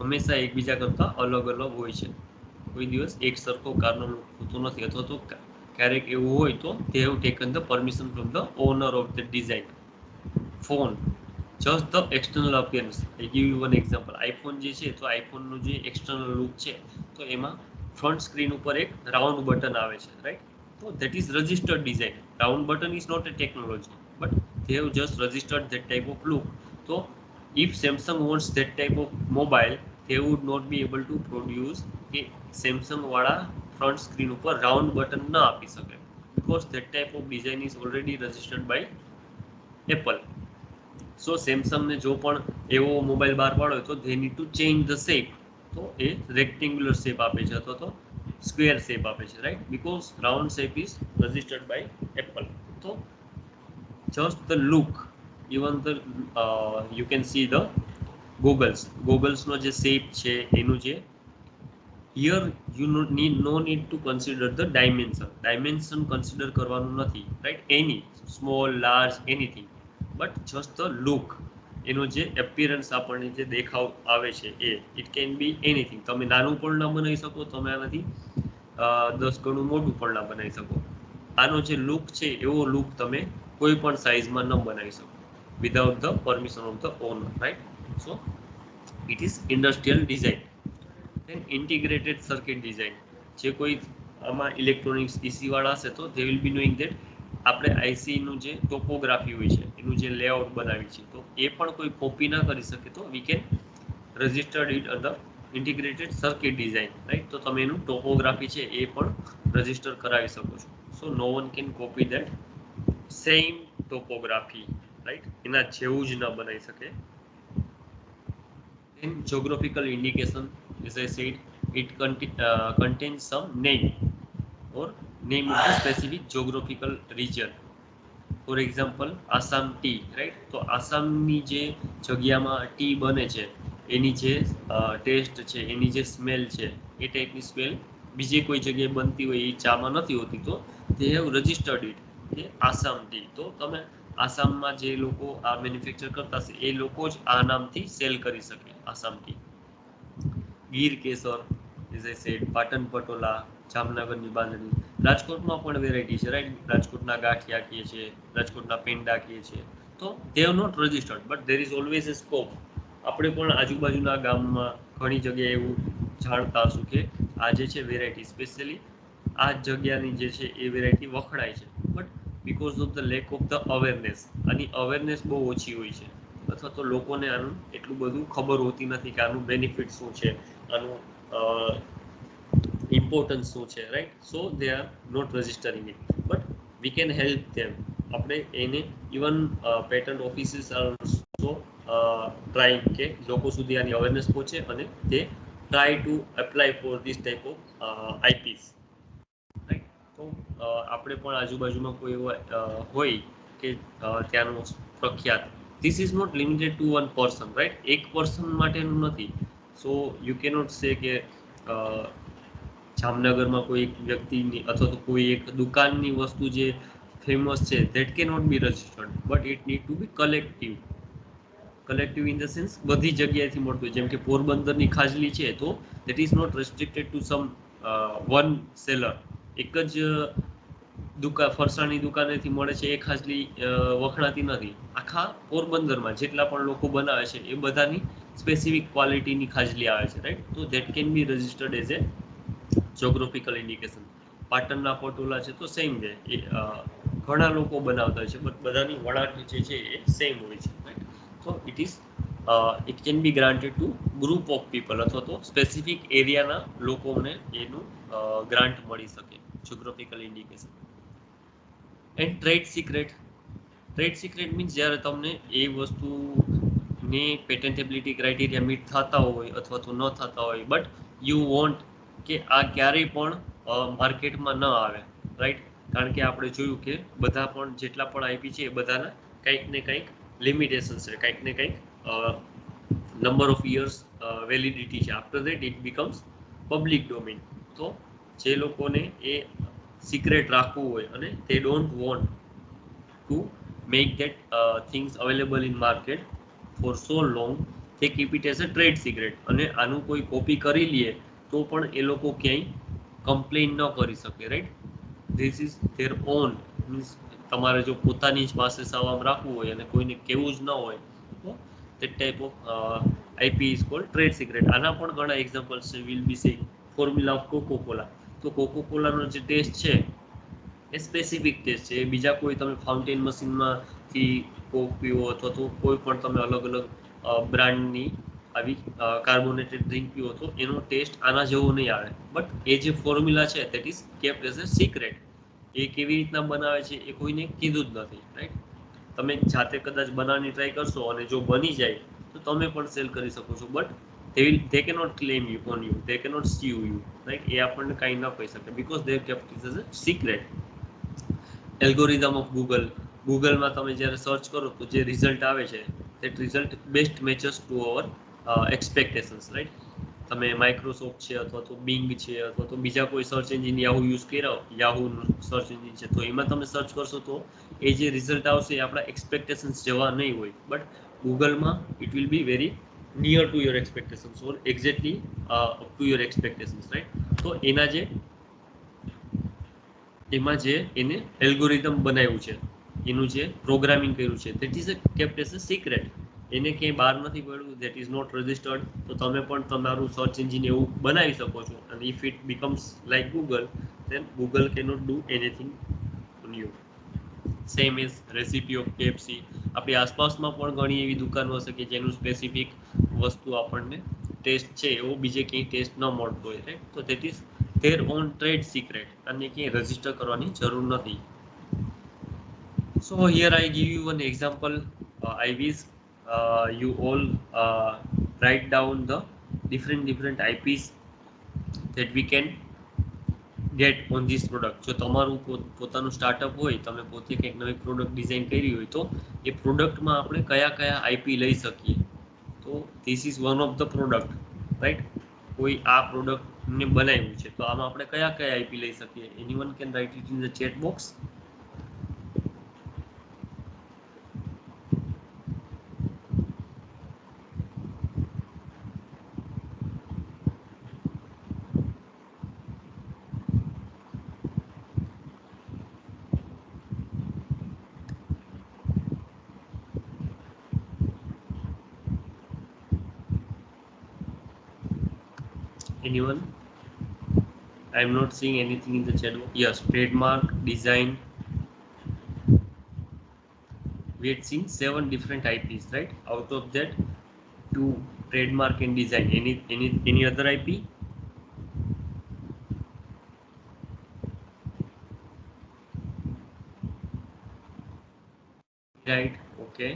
હંમેશા એકબીજા કરતાં અલગ હોય છે. કોઈ દિવસ એક સરખો કારનો લુક હોતો નથી, અથવા તો ક્યારેક એવું હોય તો they have taken the permission from the owner of the design. Phone, just the external appearance. I give you one example. iPhone જે છે તો આઈફોનનું જે એક્સટર્નલ લુક છે તો એમાં ફ્રન્ટ સ્ક્રીન ઉપર એક રાઉન્ડ બટન આવે છે, રાઈટ. તો that is registered design. Round button is not a technology, but they have just registered that type of look. So if Samsung wants that type of mobile, they would not be able to produce કે Samsung વાળા front screen ઉપર round button ના આપી શકે, because that type of design is already registered by Apple. સો સેમસંગને જો પણ એવો mobile બહાર પાડો તો they need to change the shape. તો એ રેક્ટેન્ગ્યુલર શેપ આપે છે અથવા તો સ્ક્વેર શેપ આપે છે, right. Because round shape is registered by Apple. તો just the look, even the you can see the ગોગલ્સનો જે શેપ છે એનું જે here you no need to consider the dimension consider કરવાનું નથી, right? Any small large anything, but just the look. એનો જે appearance આપણને જે દેખાવ આવે છે એ it can be anything. તમે નાનું પણ ના બનાવી શકો, તમે આનાથી 10 ગણું મોટું પણ ના બનાવી શકો. આનો જે લુક છે એવો લુક તમે કોઈ પણ સાઇઝમાં ન બનાવી શકો without the permission of the owner, right? So it is industrial design. Then integrated circuit design. જે કોઈ આમાં ઇલેક્ટ્રોનિક્સ ઈસી વાળા હશે તો they will be knowing that આપણે આઈસી નું જે ટોપોગ્રાફી હોય છે એનું જે લેઆઉટ બનાવી છે તો એ પણ કોઈ કોપી ના કરી શકે, તો we can register it under integrated circuit design, right? તો તમે એનું ટોપોગ્રાફી છે એ પણ રજિસ્ટર કરાવી શકો છો. So no one can copy that same topography, right? એના જેવું જ ના બનાવી શકે. In geographical indication, as I said, it contains some name or name of the specific geographical region. For example, Assam tea, right? તો આસામની જે જગ્યામાં ટી બને છે એની જે ટેસ્ટ છે, એની જે સ્મેલ છે એ ટાઈપની સ્મેલ બીજી કોઈ જગ્યાએ બનતી હોય એ ચામાં નથી હોતી, તો they have registered it કે આસામ ટી. તો તમે આસામમાં જે લોકો આ મેન્યુફેક્ચર કરતા હશે એ લોકો જ આ નામથી સેલ કરી શકે Assam T. Gir Kesar, as I said, Patan patola, જામનગરની બાંધણી. રાજકોટમાં પણ વેરાયટી છે, રાઈટ. રાજકોટના ગાંઠિયા કહીએ છીએ, રાજકોટના પેંડા કહીએ છીએ. તો they have not registered, but there is always a scope. આપણે પણ આજુબાજુના ગામમાં ઘણી જગ્યાએ એવું જાણતા હશું કે આ જે છે વેરાયટી સ્પેશિયલી આ જગ્યાની જે છે એ વેરાયટી વખણાય છે, but because of the lack of the awareness, આની અવેરનેસ બહુ ઓછી હોય છે, અથવા તો લોકોને આનું એટલું બધું ખબર હોતી નથી કે આનું બેનિફિટ શું છે, આનું ઇમ્પોર્ટન્સ શું છે, right. So they are not registering it, but we can help them. આપણે એને even patent offices are also trying કે લોકો સુધી આની અવેરનેસ પહોંચે અને તે try to apply for this type of IPs, right. તો આપણે પણ આજુબાજુમાં કોઈ હોય કે ત્યાંનો પ્રખ્યાત, this is not limited to one person, right? એક પર્સન માટેનું નથી. સો યુ કેનોટ સે કે જામનગરમાં કોઈ એક વ્યક્તિની અથવા તો કોઈ એક દુકાનની વસ્તુ જે ફેમસ છે, ધેટ કે not be registered, but it need to be collective. Collective in the sense બધી જગ્યાએથી મળતું હોય. જેમ કે પોરબંદરની ખાજલી છે, તો that is not restricted to some one seller. એક જ ફરસાણની દુકાનેથી મળે છે એ ખાજલી વખણાતી નથી. આખા પોરબંદરમાં જેટલા પણ લોકો બનાવે છે એ બધાની સ્પેસિફિક ક્વોલિટીની ખાજલી આવે છે, રાઈટ? તો that can be registered as a geographical indication. પાટણના પટોળા છે તો સેમ વે, ઘણા લોકો બનાવતા હોય છે, બટ બધાની વણાટ જે છે એ સેમ હોય છે, right? So it can be granted to group of people અથવા તો સ્પેસિફિક એરિયાના લોકોને એનું ગ્રાન્ટ મળી શકે, geographical indication. And trade secret. Trade secret means જ્યારે તમને એ વસ્તુની પેટેન્ટેબિલિટી ક્રાઇટેરિયા મીટ થતા હોય અથવા તો ન થતા હોય, બટ યુ વોન્ટ કે આ ક્યારેય પણ માર્કેટમાં ન આવે, રાઈટ? કારણ કે આપણે જોયું કે બધા પણ જેટલા પણ આઈપી છે એ બધાના કંઈક ને કંઈક લિમિટેશન છે, કંઈક ને કંઈક નંબર ઓફ યર્સ વેલિડિટી છે. After that it becomes public domain. તો જે લોકોને એ સિક્રેટ રાખવું હોય અને they don't want to make that things available in market for so long, they keep it as a trade secret. અને આનું કોઈ કોપી કરી લે તો પણ એ લોકો ક્યાંય કમ્પ્લેન ન કરી શકે, right? This is there on. Means તમારે જો પોતાની જ પાસે સાવામાં રાખવું હોય અને કોઈને કેવું જ ન હોય, તો that type of IP is called trade secret. આના પણ ઘણા એક્ઝામ્પલ્સ છે. Will be saying formula of coca cola. તો કોકો કોલાનો જે ટેસ્ટ છે એ સ્પેસિફિક ટેસ્ટ છે. એ બીજા કોઈ તમે ફાઉન્ટેન મશીનમાંથી કોક પીવો અથવા તો કોઈ પણ તમે અલગ અલગ બ્રાન્ડની આવી કાર્બોનેટેડ ડ્રિંક પીવો તો એનો ટેસ્ટ આના જેવો નહીં આવે. બટ એ જે ફોર્મ્યુલા છે that is kept as a secret. એ કેવી રીતના બનાવે છે એ કોઈને કીધું જ નથી, રાઈટ? તમે જાતે કદાચ બનાવવાની ટ્રાય કરશો અને જો બની જાય તો તમે પણ સેલ કરી શકો છો, but they cannot claim you on you, they cannot sue you, right? એ આપણને કાંઈ ન કહી શકે because they kept it as a secret. Algorithm of ગૂગલમાં તમે જ્યારે સર્ચ કરો તો જે રિઝલ્ટ આવે છે that result best matches to our expectations, right? તમે માઇક્રોસોફ્ટ છે અથવા તો બિંગ છે અથવા તો બીજા કોઈ સર્ચ એન્જિન યાહુ યુઝ કર્યા, યાહુ સર્ચ એન્જિન છે, તો એમાં તમે સર્ચ કરશો તો એ જે રિઝલ્ટ આવશે એ આપણા એક્સપેક્ટેશન્સ જેવા નહીં હોય, બટ ગૂગલમાં it will be very near to your expectations or exactly up to your expectations, right? તો એમાં જે એને એલ્ગોરિધમ બનાવ્યું છે, એનું જે પ્રોગ્રામિંગ કર્યું છે, that is kept as a secret. એને ક્યાંય બહાર નથી પડ્યું, દેટ ઇઝ નોટ રજિસ્ટર્ડ. તો તમે પણ તમારું સર્ચ એન્જિન એવું બનાવી શકો છો. અને if it becomes like Google, then Google cannot do anything on you. Same is recipe of KFC. આપણી આસપાસમાં પણ ઘણી એવી દુકાનો હશે કે જેનું સ્પેસિફિક વસ્તુ આપણને ટેસ્ટ છે એવો બીજે ક્યાંય ટેસ્ટ ન મળતો હોય, રાઈટ? તો that is their own trade secret અને ક્યાંય રજિસ્ટર કરવાની જરૂર નથી. So here I give you one example. I wish you all write down the different IPs that we can get on this product. જો તમારું પોતાનું startup હોય, તમે પોતે કંઈક નવી પ્રોડક્ટ ડિઝાઇન કરી હોય તો એ પ્રોડક્ટમાં આપણે કયા કયા આઈપી લઈ શકીએ. તો this is one of the product, right? કોઈ આ પ્રોડક્ટને બનાવ્યું છે તો આમાં આપણે કયા કયા આઈપી લઈ શકીએ? Anyone can write it in the chat box. Anyone? I am not seeing anything in the chat box. Yes, trademark, design. We had seen 7 different IPs, right? Out of that, 2 trademark and design. Any other IP? Right. Okay.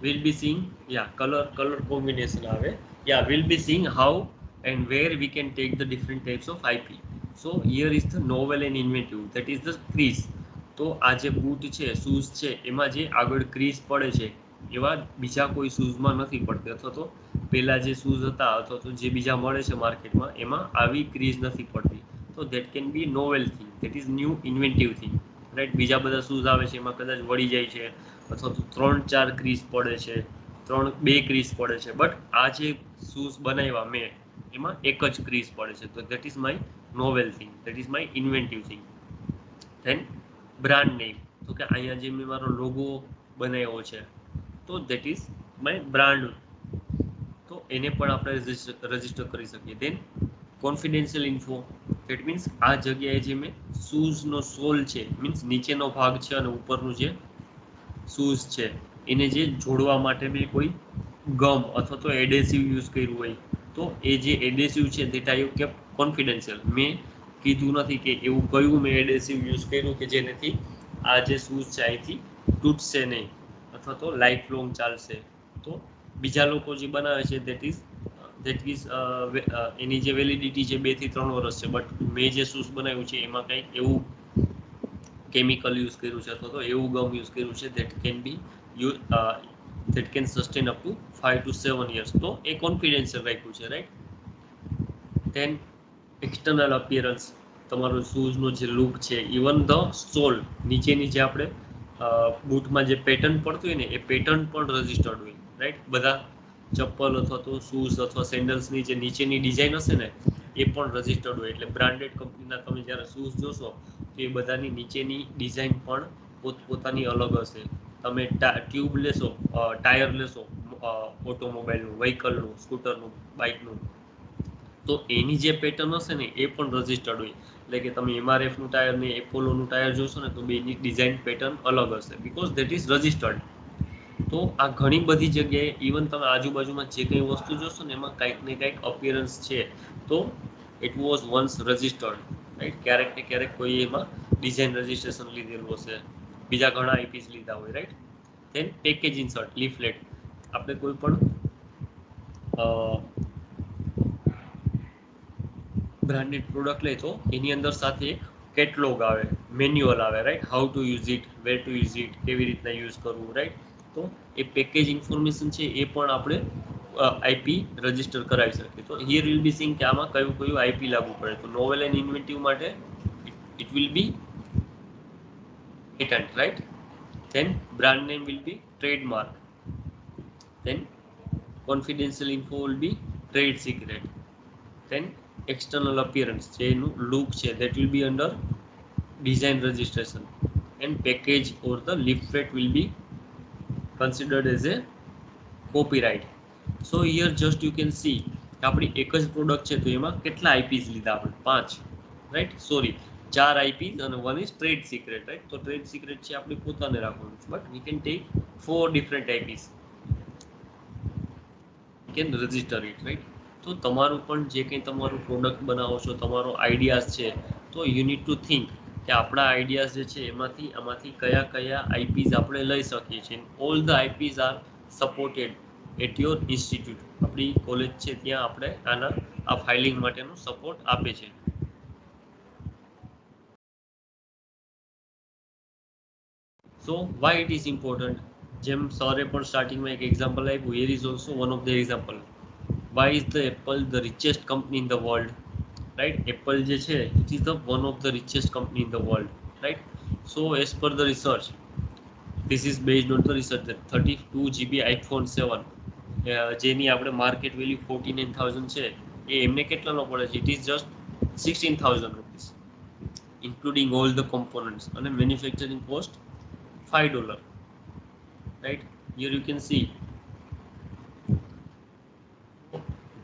We'll be seeing, yeah, color combination ave. Yeah, we'll be seeing how and where we can take the different types of IP. So here is the novel and inventive, that is the crease. તો આ જે boot છે, shoes છે, એમાં જે આગળ crease પડે છે એવા બીજા કોઈ શૂઝમાં નથી પડતી, અથવા તો પહેલા જે શૂઝ હતા અથવા તો જે બીજા મળે છે માર્કેટમાં એમાં આવી ક્રીઝ નથી પડતી. તો that can B novel thing, that is new inventive thing, right. બીજા બધા શૂઝ આવે છે એમાં કદાચ વળી જાય છે, અથવા તો 3-4 ક્રીઝ પડે છે, 2 ક્રીઝ પડે છે, બટ આ જે શૂઝ બનાવ્યા મેં એમાં એક જ ક્રીઝ પડે છે. તો that is my novel thing, that is my inventive thing. Then brand name, તો કે અહીંયા જે મેં મારો લોગો બનાવ્યો છે તો ધેટ ઇઝ માય બ્રાન્ડ, તો એને પણ આપણે રજીસ્ટર કરી શકીએ. દેન કોન્ફિડેન્શિયલ ઇન્ફો, ધેટ મીન્સ આ જગ્યાએ જે મેં શૂઝનો સોલ છે, મીન્સ નીચેનો ભાગ છે અને ઉપરનું જે શૂઝ છે એને જે જોડવા માટે મેં કોઈ ગમ અથવા તો એડેસિવ યુઝ કર્યું હોય, તો એ જે એડેસિવ છે ધેટ આઈ કેપ કોન્ફિડેન્શિયલ. મેં કીધું નથી કે એવું કયું મેં એડેસિવ યુઝ કર્યું કે જેનાથી આ જે શૂઝ છે અહીંથી તૂટશે નહીં અથવા તો લાઈફ લોંગ ચાલશે. તો બીજા લોકો જે બનાવે છે ધેટ ઇઝ એની જે વેલિડિટી છે 2 થી 3 વર્ષ છે, બટ મેં જે શૂઝ બનાવ્યું છે એમાં કંઈક એવું કેમિકલ યુઝ કર્યું છે અથવા તો એવું ગમ યુઝ કર્યું છે that can be that can sustain up to 5 to 7 years. તો એ કોન્ફિડેન્શિયલ રાખ્યું છે, રાઈટ. ધેન એક્સટર્નલ અપિયરન્સ, તમારો શૂઝનો જે લુક છે, ઇવન ધ સોલ, નીચેની જે આપણે બૂટમાં જે પેટર્ન પડતું હોય ને એ પેટર્ન પણ રજિસ્ટર્ડ હોય, રાઈટ. બધા ચપ્પલ અથવા તો શૂઝ અથવા સેન્ડલ્સની જે નીચેની ડિઝાઇન હશે ને એ પણ રજિસ્ટર્ડ હોય. એટલે બ્રાન્ડેડ કંપનીના તમે જ્યારે શૂઝ જોશો તો એ બધાની નીચેની ડિઝાઇન પણ પોતપોતાની અલગ હશે. તમે ટ્યુબ લેશો, ટાયર લેશો ઓટોમોબાઈલનું, વ્હીકલનું, સ્કૂટરનું, બાઇકનું, તો એની જે પેટર્ન હશે ને એ પણ રજિસ્ટર્ડ હોય. એટલે કે તમે એમઆરએફનું ટાયર ને એપોલોનું ટાયર જોશો ને તો બેની ડિઝાઇન પેટર્ન અલગ હશે, બીકોઝ ધેટ ઇઝ રજિસ્ટર્ડ. તો આ ઘણી બધી જગ્યાએ ઇવન તમે આજુબાજુમાં જે કંઈ વસ્તુ જોશો ને એમાં કંઈક ને કંઈક અપિયરન્સ છે, તો it was once registered, right. ક્યારેક ને ક્યારેક કોઈ એમાં ડિઝાઇન રજિસ્ટ્રેશન લીધેલું હશે, બીજા ઘણા આઈપીસ લીધા હોય, રાઈટ. ધેન પેકેજ ઇન્સર્ટ, લીફલેટ, આપણે કોઈ પણ બ્રાન્ડેડ પ્રોડક્ટ લે તો એની અંદર સાથે એક કેટલોગ આવે, મેન્યુઅલ આવે, right. How to use it, where to use it, કેવી રીતના યુઝ કરવું, રાઈટ. તો એ પેકેજ ઇન્ફોર્મેશન છે એ પણ આપણે આઈપી રજિસ્ટર કરાવી શકીએ. તો હિયર વિલ બી સિંગ કે આમાં કયું કયું આઈપી લાગુ પડે. તો નોવેલ એન્ડ ઇન્વેન્ટિવ માટે it will be patent, right. Then brand name will be trademark, then confidential info will be trade secret, then external appearance જેનું લુક છે that will be under design registration, and package or the leaflet will be considered as a copyright. So here just you can see આપણી એક જ product છે તો એમાં કેટલા eyepiece લીધા આપણે? 5, રાઈટ. સોરી, 4 આઈપીસ અને 1 ઇઝ ટ્રેડ સિક્રેટ, રાઈટ. તો ટ્રેડ સિક્રેટ છે આપણે પોતાને રાખવાનું છે, but we can take 4 different eyepiece, can register it, right. તો તમારું પણ જે કંઈ તમારું પ્રોડક્ટ બનાવો છો, તમારો આઈડિયાઝ છે, તો યુ નીડ ટુ થિંક કે આપણા આઈડિયાઝ જે છે આમાંથી કયા કયા આઈપીઝ આપણે લઈ શકીએ છીએ. All the IPs are supported at your institute. આપણી કોલેજ છે ત્યાં આપણે આ ફાઇલિંગ માટેનો સપોર્ટ આપે છે. So why it is important, જેમ સરે પણ સ્ટાર્ટિંગમાં એક એક્ઝામ્પલ આપ્યું, here is also one of the example. why is the Apple the richest company in the world, right? Apple જે છે it is the one of the richest company in the world, right? So as per the research, this is based on the research that 32 GB iPhone 7 જેની આપણે market value 49,000 છે એ એમને કેટલાનો પડે છે? It is just 16,000 rupees including all the components, અને manufacturing cost $5, right? Here you can see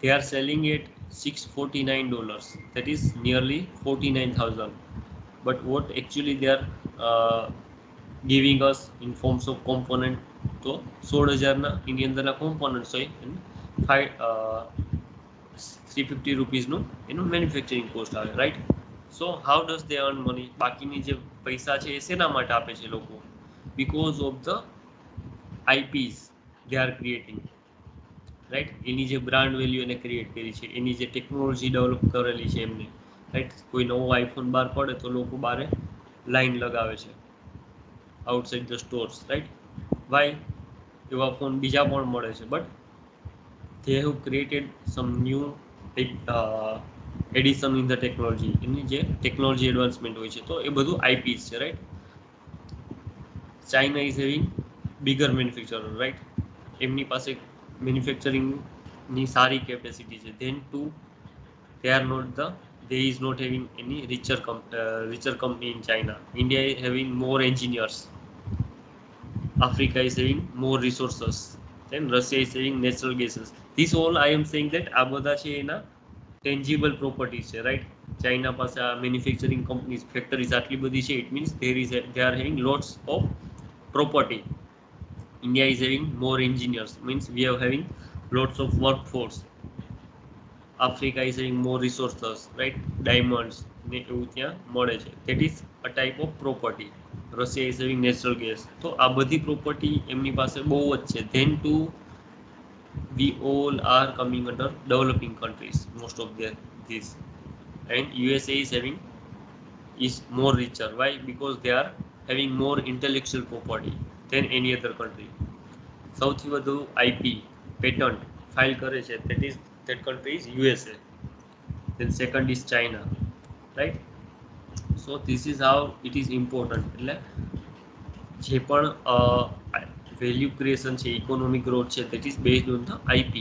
they are selling at $649, that is nearly 49,000. But what actually they are giving us in forms of component, તો 16,000 એની અંદરના components હોય and 350 રૂપીસનું એનું manufacturing cost આવે, right. So how does they earn money? બાકીની જે પૈસા છે એ શેના માટે આપે છે લોકો? Because of the IPs they are creating, right. એની જે બ્રાન્ડ વેલ્યુ એને ક્રિએટ કરી છે, એની જે ટેકનોલોજી ડેવલપ કરેલી છે એમને, રાઈટ. કોઈ નવો આઈફોન બહાર પડે તો લોકો બારે લાઈન લગાવે છે outside the stores, right. Why? એવા ફોન બીજા પણ મળે છે, but they have created some new addition in the technology. એની જે ટેકનોલોજી એડવાન્સમેન્ટ હોય છે તો એ બધું આઈપીસ છે, right. China is having bigger manufacturer, right. એમની પાસે મેન્યુફેક્ચરિંગની સારી કેપેસિટી છે. Then to they is not having any richer company in China. India is having more engineers. Africa is having more resources. Then Russia is having natural gases. This all I am saying that આ બધા છે એના tangible properties છે, right. China પાસે આ manufacturing companies factories આટલી બધી છે. It means they are having lots of property. India is having more engineers, means we are having lots of workforce. Africa is having more resources, right? Diamonds ને એવું ત્યાં મળે છે. That is a type of property. Russia is having natural gas. તો આ બધી property એમની પાસે બહુ જ છે. Then to we all are coming under developing countries, most of this. And USA is more richer. Why? Because they are having more intellectual property than any other country. સૌથી વધુ આઈપી પેટન્ટ ફાઇલ કરે છે that country is USA. Then second is China, right? So this is how it is important. એટલે જે પણ value creation છે, economic growth છે, that is based on the IP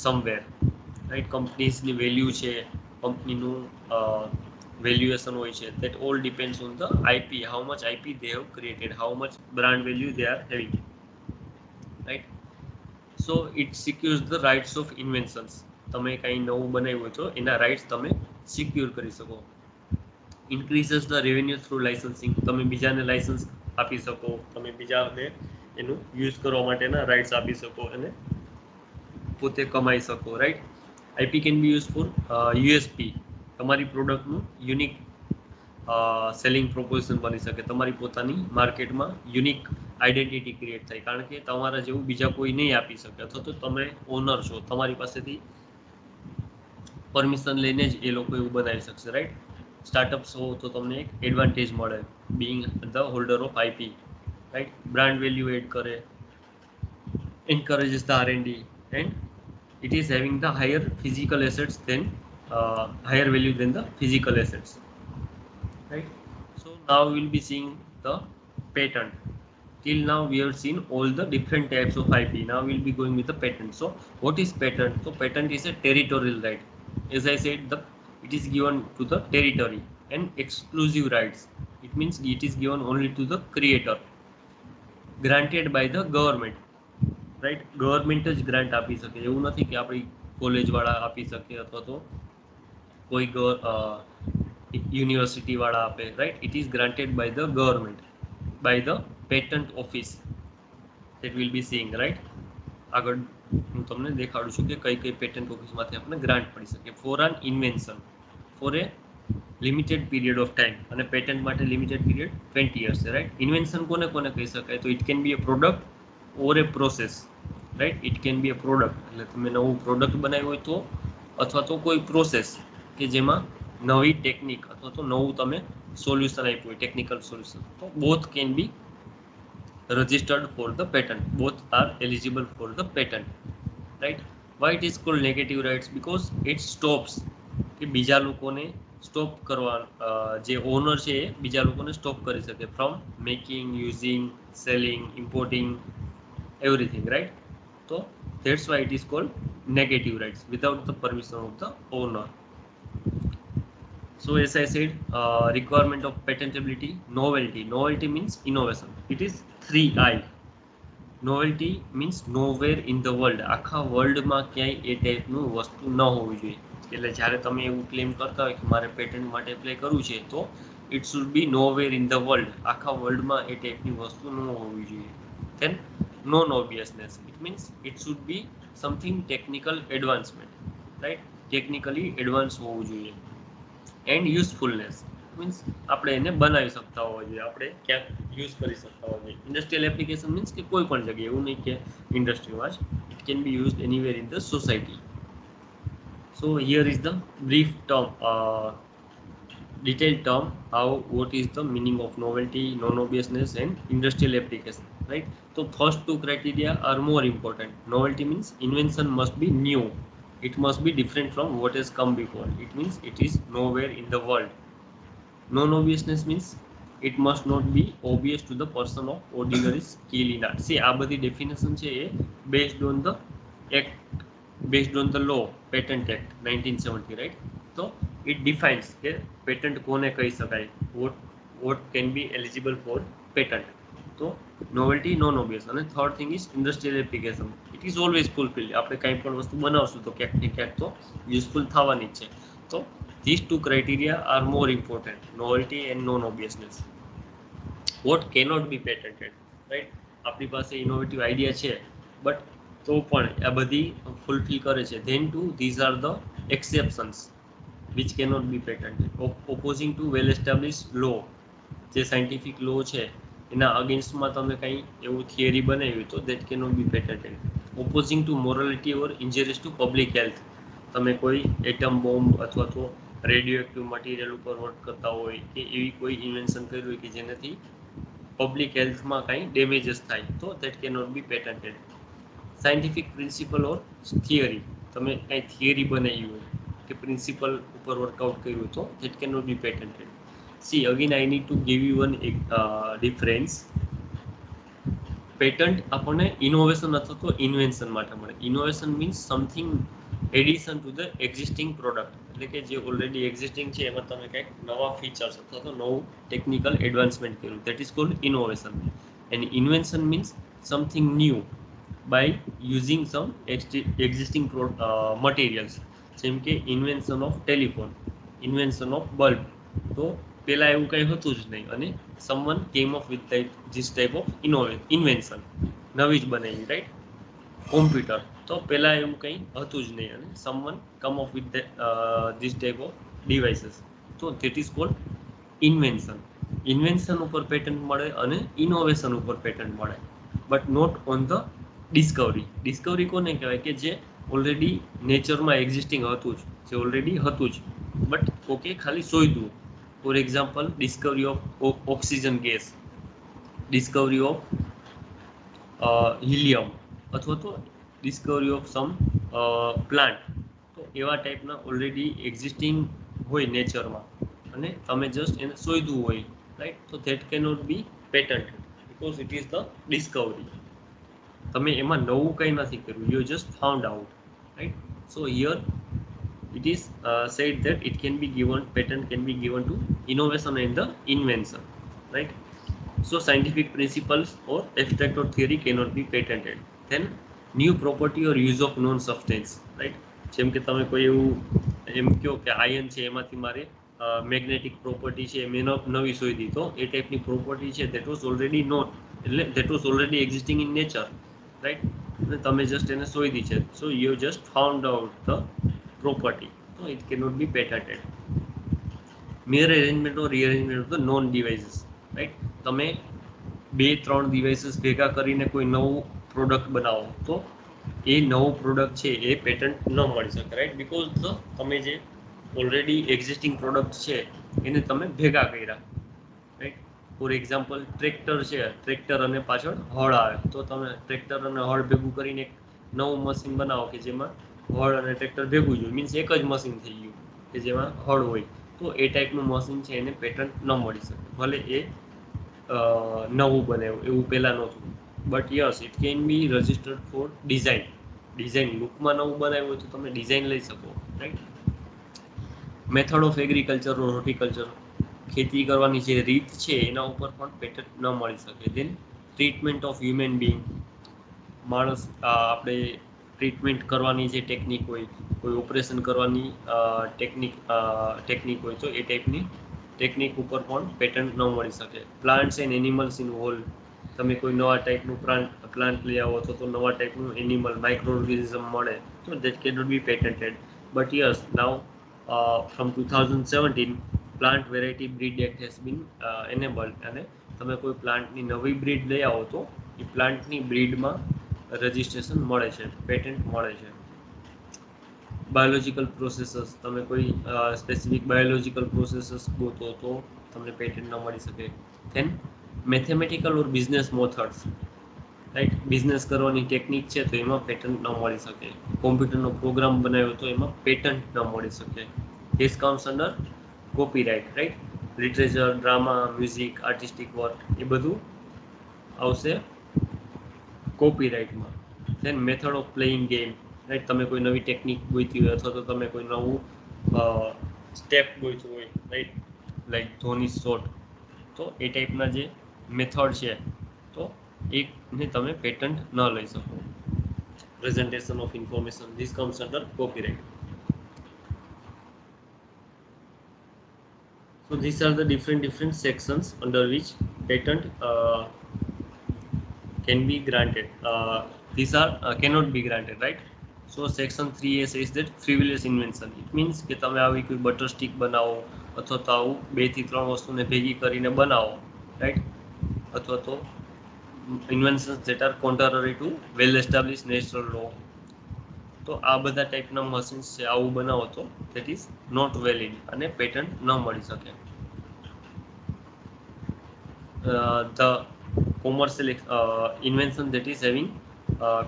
somewhere, right? કંપનીઝની value છે, કંપનીનું valuation હોય છે, that all depends on the IP, how much IP they have created, how much brand value they are having, right? So it secures the rights of inventions. તમે કંઈ નવું બનાવ્યું તો એના રાઇટ્સ તમે સિક્યોર કરી શકો. ઇન્ક્રીઝેસ ધ રેવન્યુ થ્રુ લાઇસન્સિંગ. તમે બીજાને લાઇસન્સ આપી શકો, તમે બીજાને એનું યુઝ કરવા માટેના રાઇટ્સ આપી શકો અને પોતે કમાઈ શકો, right. IP can be use for USP. તમારી પ્રોડક્ટનું યુનિક સેલિંગ પ્રોપોઝિશન બની શકે. તમારી પોતાની માર્કેટમાં યુનિક આઈડેન્ટિટી ક્રિએટ થાય, કારણ કે તમારા જેવું બીજા કોઈ નહીં આપી શકે. અથવા તો તમે ઓનર છો, તમારી પાસેથી પરમિશન લઈને જ એ લોકો એવું બનાવી શકશે, રાઈટ. સ્ટાર્ટઅપ્સ હો તો તમને એક એડવાન્ટેજ મળે being the holder of IP, right. Brand value add કરે, encourages the R&D, and it is having the higher physical assets than higher value than the physical assets, right? So now we will be seeing the patent. Till now we have seen all the different types of IP. Now we will be going with the patent. So what is patent? So patent is a territorial right. As I said, it is given to the territory, and exclusive rights. It means it is given only to the creator, granted by the government, right? Government જ grant આપી શકે, એવું નથી કે આપણી કોલેજવાળા આપી શકે અથવા તો કોઈ યુનિવર્સિટીવાળા આપે, right. It is granted by the government, by the patent office. That will be seeing, right. આગળ હું તમને દેખાડું છું કે કઈ કઈ પેટન્ટ ઓફિસમાંથી આપણને ગ્રાન્ટ મળી શકે. For an invention for a limited period of time, અને પેટન્ટ માટે લિમિટેડ પીરિયડ 20 years છે, રાઈટ. ઇન્વેન્શન કોને કોને કહી શકાય? તો it can be a product or a process, right. It can be a product, એટલે તમે નવું પ્રોડક્ટ બનાવ્યું હોય તો, અથવા તો કોઈ પ્રોસેસ કે જેમાં નવી ટેકનિક અથવા તો નવું તમે સોલ્યુશન આપ્યું હોય, ટેકનિકલ સોલ્યુશન. તો both can be registered for the patent, both are eligible for the patent, right? Why it is called negative rights? Because it stops કે બીજા લોકોને સ્ટોપ કરવા, જે ઓનર છે એ બીજા લોકોને સ્ટોપ કરી શકે from making, using, selling, importing, everything, right? So that's why it is called negative rights, without the permission of the owner. So as I said, requirement of patentability, novelty means innovation. It is 3I. novelty means nowhere in the world, આખા વર્લ્ડમાં ક્યાંય એ ટાઈપનું વસ્તુ ન હોવી જોઈએ. એટલે જ્યારે તમે એવું ક્લેમ કરતા હોય કે મારે પેટન્ટ માટે એપ્લાય કરવું છે, તો it should be nowhere in the world, આખા વર્લ્ડમાં એ ટાઈપની વસ્તુ ન હોવી જોઈએ. Then non obviousness, it means it should be something technical advancement, right? Technically advanced હોવું જોઈએ. And usefulness means આપણે એને બનાવી શકતા હોવા જોઈએ, આપણે ક્યાંક યુઝ કરી શકતા હોવા જોઈએ. ઇન્ડસ્ટ્રીયલ એપ્લિકેશન મીન્સ કે કોઈ પણ જગ્યાએ, એવું નહીં કે ઇન્ડસ્ટ્રીમાં જ, it can B used anywhere in the society. So here is the brief term, detailed term, how what is the meaning of novelty, non-obviousness and industrial application, right? So first two criteria are more important. Novelty means invention must be new, it must be different from what has come before, it means it is nowhere in the world. Non-obviousness means it must not be obvious to the person of ordinary skill in art. See, આ બધી definition છે એ based on the act, based on the law, patent act 1970, right? So it defines કે patent કોને કહી શકાય, what can be eligible for patent. તો novelty, non obvious, અને third thing is industrial application. It is always fulfilled. આપણે કંઈ પણ વસ્તુ બનાવશું તો ક્યાંક ને ક્યાંક તો યુઝફુલ થવાની જ છે. તો these two criteria are more important, novelty and non obviousness. What cannot be patented, right? આપણી પાસે ઇનોવેટિવ આઈડિયા છે બટ તો પણ આ બધી ફૂલફિલ કરે છે. Then too these are the exceptions which cannot be patented. Opposing to well established law, જે સાયન્ટિફિક લો છે એના અગેન્સ્ટમાં તમે કંઈ એવું થિયરી બનાવ્યું તો that cannot be patented. Opposing to morality or injurious to public health, તમે કોઈ એટમ બોમ્બ અથવા તો રેડિયો એક્ટિવ મટીરિયલ ઉપર વર્ક કરતા હોય કે એવી કોઈ ઇન્વેન્શન કર્યું હોય કે જેનાથી પબ્લિક હેલ્થમાં કાંઈ ડેમેજીસ થાય તો that cannot be patented. Scientific principal or theory, તમે કાંઈ થિયરી બનાવી હોય કે પ્રિન્સિપલ ઉપર વર્કઆઉટ કર્યું હોય તો that cannot be patented. See, again I need to give you one difference. Patent આપણને ઇનોવેશન અથવા તો ઇન્વેન્શન માટે મળે. Innovation means something addition to the existing product, એટલે કે જે ઓલરેડી એક્ઝિસ્ટિંગ છે એમાં તમે કંઈક નવા ફીચર્સ અથવા તો નવું ટેકનિકલ એડવાન્સમેન્ટ કર્યું, that is called innovation. And invention means something new by using some existing materials. જેમ કે invention of telephone, invention of bulb. તો પહેલાં એવું કંઈ હતું જ નહીં અને someone came up with this type of invention, નવી જ બનાવી, રાઈટ? કોમ્પ્યુટર તો પહેલાં એવું કંઈ હતું જ નહીં અને someone come up with this type of devices, તો that is called invention. Invention ઉપર પેટન્ટ મળે અને ઇનોવેશન ઉપર પેટન્ટ મળે, but not on the discovery. Discovery કોને કહેવાય કે જે ઓલરેડી નેચરમાં એક્ઝિસ્ટિંગ હતું જ, જે ઓલરેડી હતું જ બટ ઓકે ખાલી શોધવું. For example, Discovery of oxygen gas, Discovery of helium, અથવા તો ડિસ્કવરી ઓફ સમ પ્લાન્ટ. તો એવા ટાઈપના ઓલરેડી એક્ઝિસ્ટિંગ હોય નેચરમાં અને તમે જસ્ટ એને શોધવું હોય, રાઈટ? તો that cannot B patented because it is the Discovery. તમે એમાં નવું કંઈ નથી કર્યું, you just found out, right? So here it is said that it can be given, patent can be given to innovation and the invention, right? So scientific principles or abstract or theory cannot be patented. Then new property or use of known substance, right? જેમ કે તમે કોઈ એવું એમ કહો કે ion છે એમાંથી મારે મેગ્નેટિક પ્રોપર્ટી છે મેં નવી શોધી, તો એ ટાઈપની પ્રોપર્ટી છે that was already known, એટલે that was already existing in nature, right? અને તમે જસ્ટ એને શોધી છે, so you just found out the property, so it cannot be patented. Mere arrangement or rearrangement of the known devices, right? તમે 2-3 devices ભેગા કરીને કોઈ નવું પ્રોડક્ટ બનાવો તો એ નવું પ્રોડક્ટ છે એ પેટન્ટ ન મળી શકે, રાઈટ? બીકોઝ તમે જે ઓલરેડી એક્ઝિસ્ટિંગ પ્રોડક્ટ છે એને તમે ભેગા કર્યા, રાઈટ? ફોર એક્ઝામ્પલ, ટ્રેક્ટર છે, ટ્રેક્ટર અને પાછળ હળ આવે તો તમે ટ્રેક્ટર અને હળ ભેગું કરીને એક નવું મશીન બનાવો કે જેમાં હળ અને ટ્રેક્ટર ભેગું જ હોય, મીન્સ એક જ મશીન થઈ ગયું કે જેમાં હળ હોય. તો એ ટાઈપનું મશીન છે એને પેટન્ટ ન મળી શકે, ભલે એ નવું બનાવ્યું એવું પહેલાં નહોતું. But yes, it can be registered for design લુકમાં નવું બનાવ્યું હોય તો તમે ડિઝાઇન લઈ શકો, right? Method of agriculture or horticulture, ખેતી કરવાની જે રીત છે એના ઉપર પણ પેટન્ટ ન મળી શકે. દેન ટ્રીટમેન્ટ ઓફ હ્યુમન બિંગ, માણસ આપણે ટ્રીટમેન્ટ કરવાની જે ટેકનિક હોય, કોઈ ઓપરેશન કરવાની ટેકનિક હોય તો એ ટાઈપની ટેકનિક ઉપર પણ પેટન્ટ ન મળી શકે. Plants and animals in whole, તમે કોઈ નવા ટાઈપનું પ્લાન્ટ લઈ આવો તો નવા ટાઈપનું એનિમલ માઇક્રો ઓર્ગેનિઝમ મળે તો that cannot be patented. But yes, now from 2017 plant variety breed act has been enabled, અને તમે કોઈ પ્લાન્ટની નવી બ્રીડ લઈ આવો તો એ પ્લાન્ટની બ્રીડમાં રજિસ્ટ્રેશન મળે છે, પેટન્ટ મળે છે. બાયોલોજિકલ પ્રોસેસીસ, તમે કોઈ સ્પેસિફિક બાયોલોજિકલ પ્રોસેસીસ ગોતો તો તમને પેટન્ટ ન મળી શકે. ધેન મેથેમેટિકલ ઓર બિઝનેસ મેથડ્સ, રાઈટ, બિઝનેસ કરવાની ટેકનિક છે તો એમાં પેટન્ટ ન મળી શકે. કોમ્પ્યુટરનો પ્રોગ્રામ બનાવ્યો તો એમાં પેટન્ટ ન મળી શકે. This comes under copyright, right. Literature, drama, music, artistic work, એ બધું આવશે કોપીરાઇટમાં. Then method of playing game, right, તમે કોઈ નવી ટેકનિક ગોતી હોય અથવા તો તમે કોઈ નવું સ્ટેપ ગોતું હોય, રાઈટ, લાઈક ધોની શોટ, તો એ ટાઈપના જે મેથડ છે તો એને તમે પેટન્ટ ન લઈ શકો. Presentation of information, this comes under copyright. So these are the different sections under which patent can be granted. These are cannot be granted, right? So section 3A says that frivolous invention. It means કે તમે આવી કોઈ butter stick બનાવો અથવા તો આવું 2 થી 3 વસ્તુને ભેગી કરીને બનાવો, રાઈટ, અથવા તો inventions that are contrary to well established natural law. તો આ બધા ટાઈપના મશીન્સ છે, આવું બનાવો તો that is not valid અને પેટન્ટ ન મળી શકે. The commercial invention that is having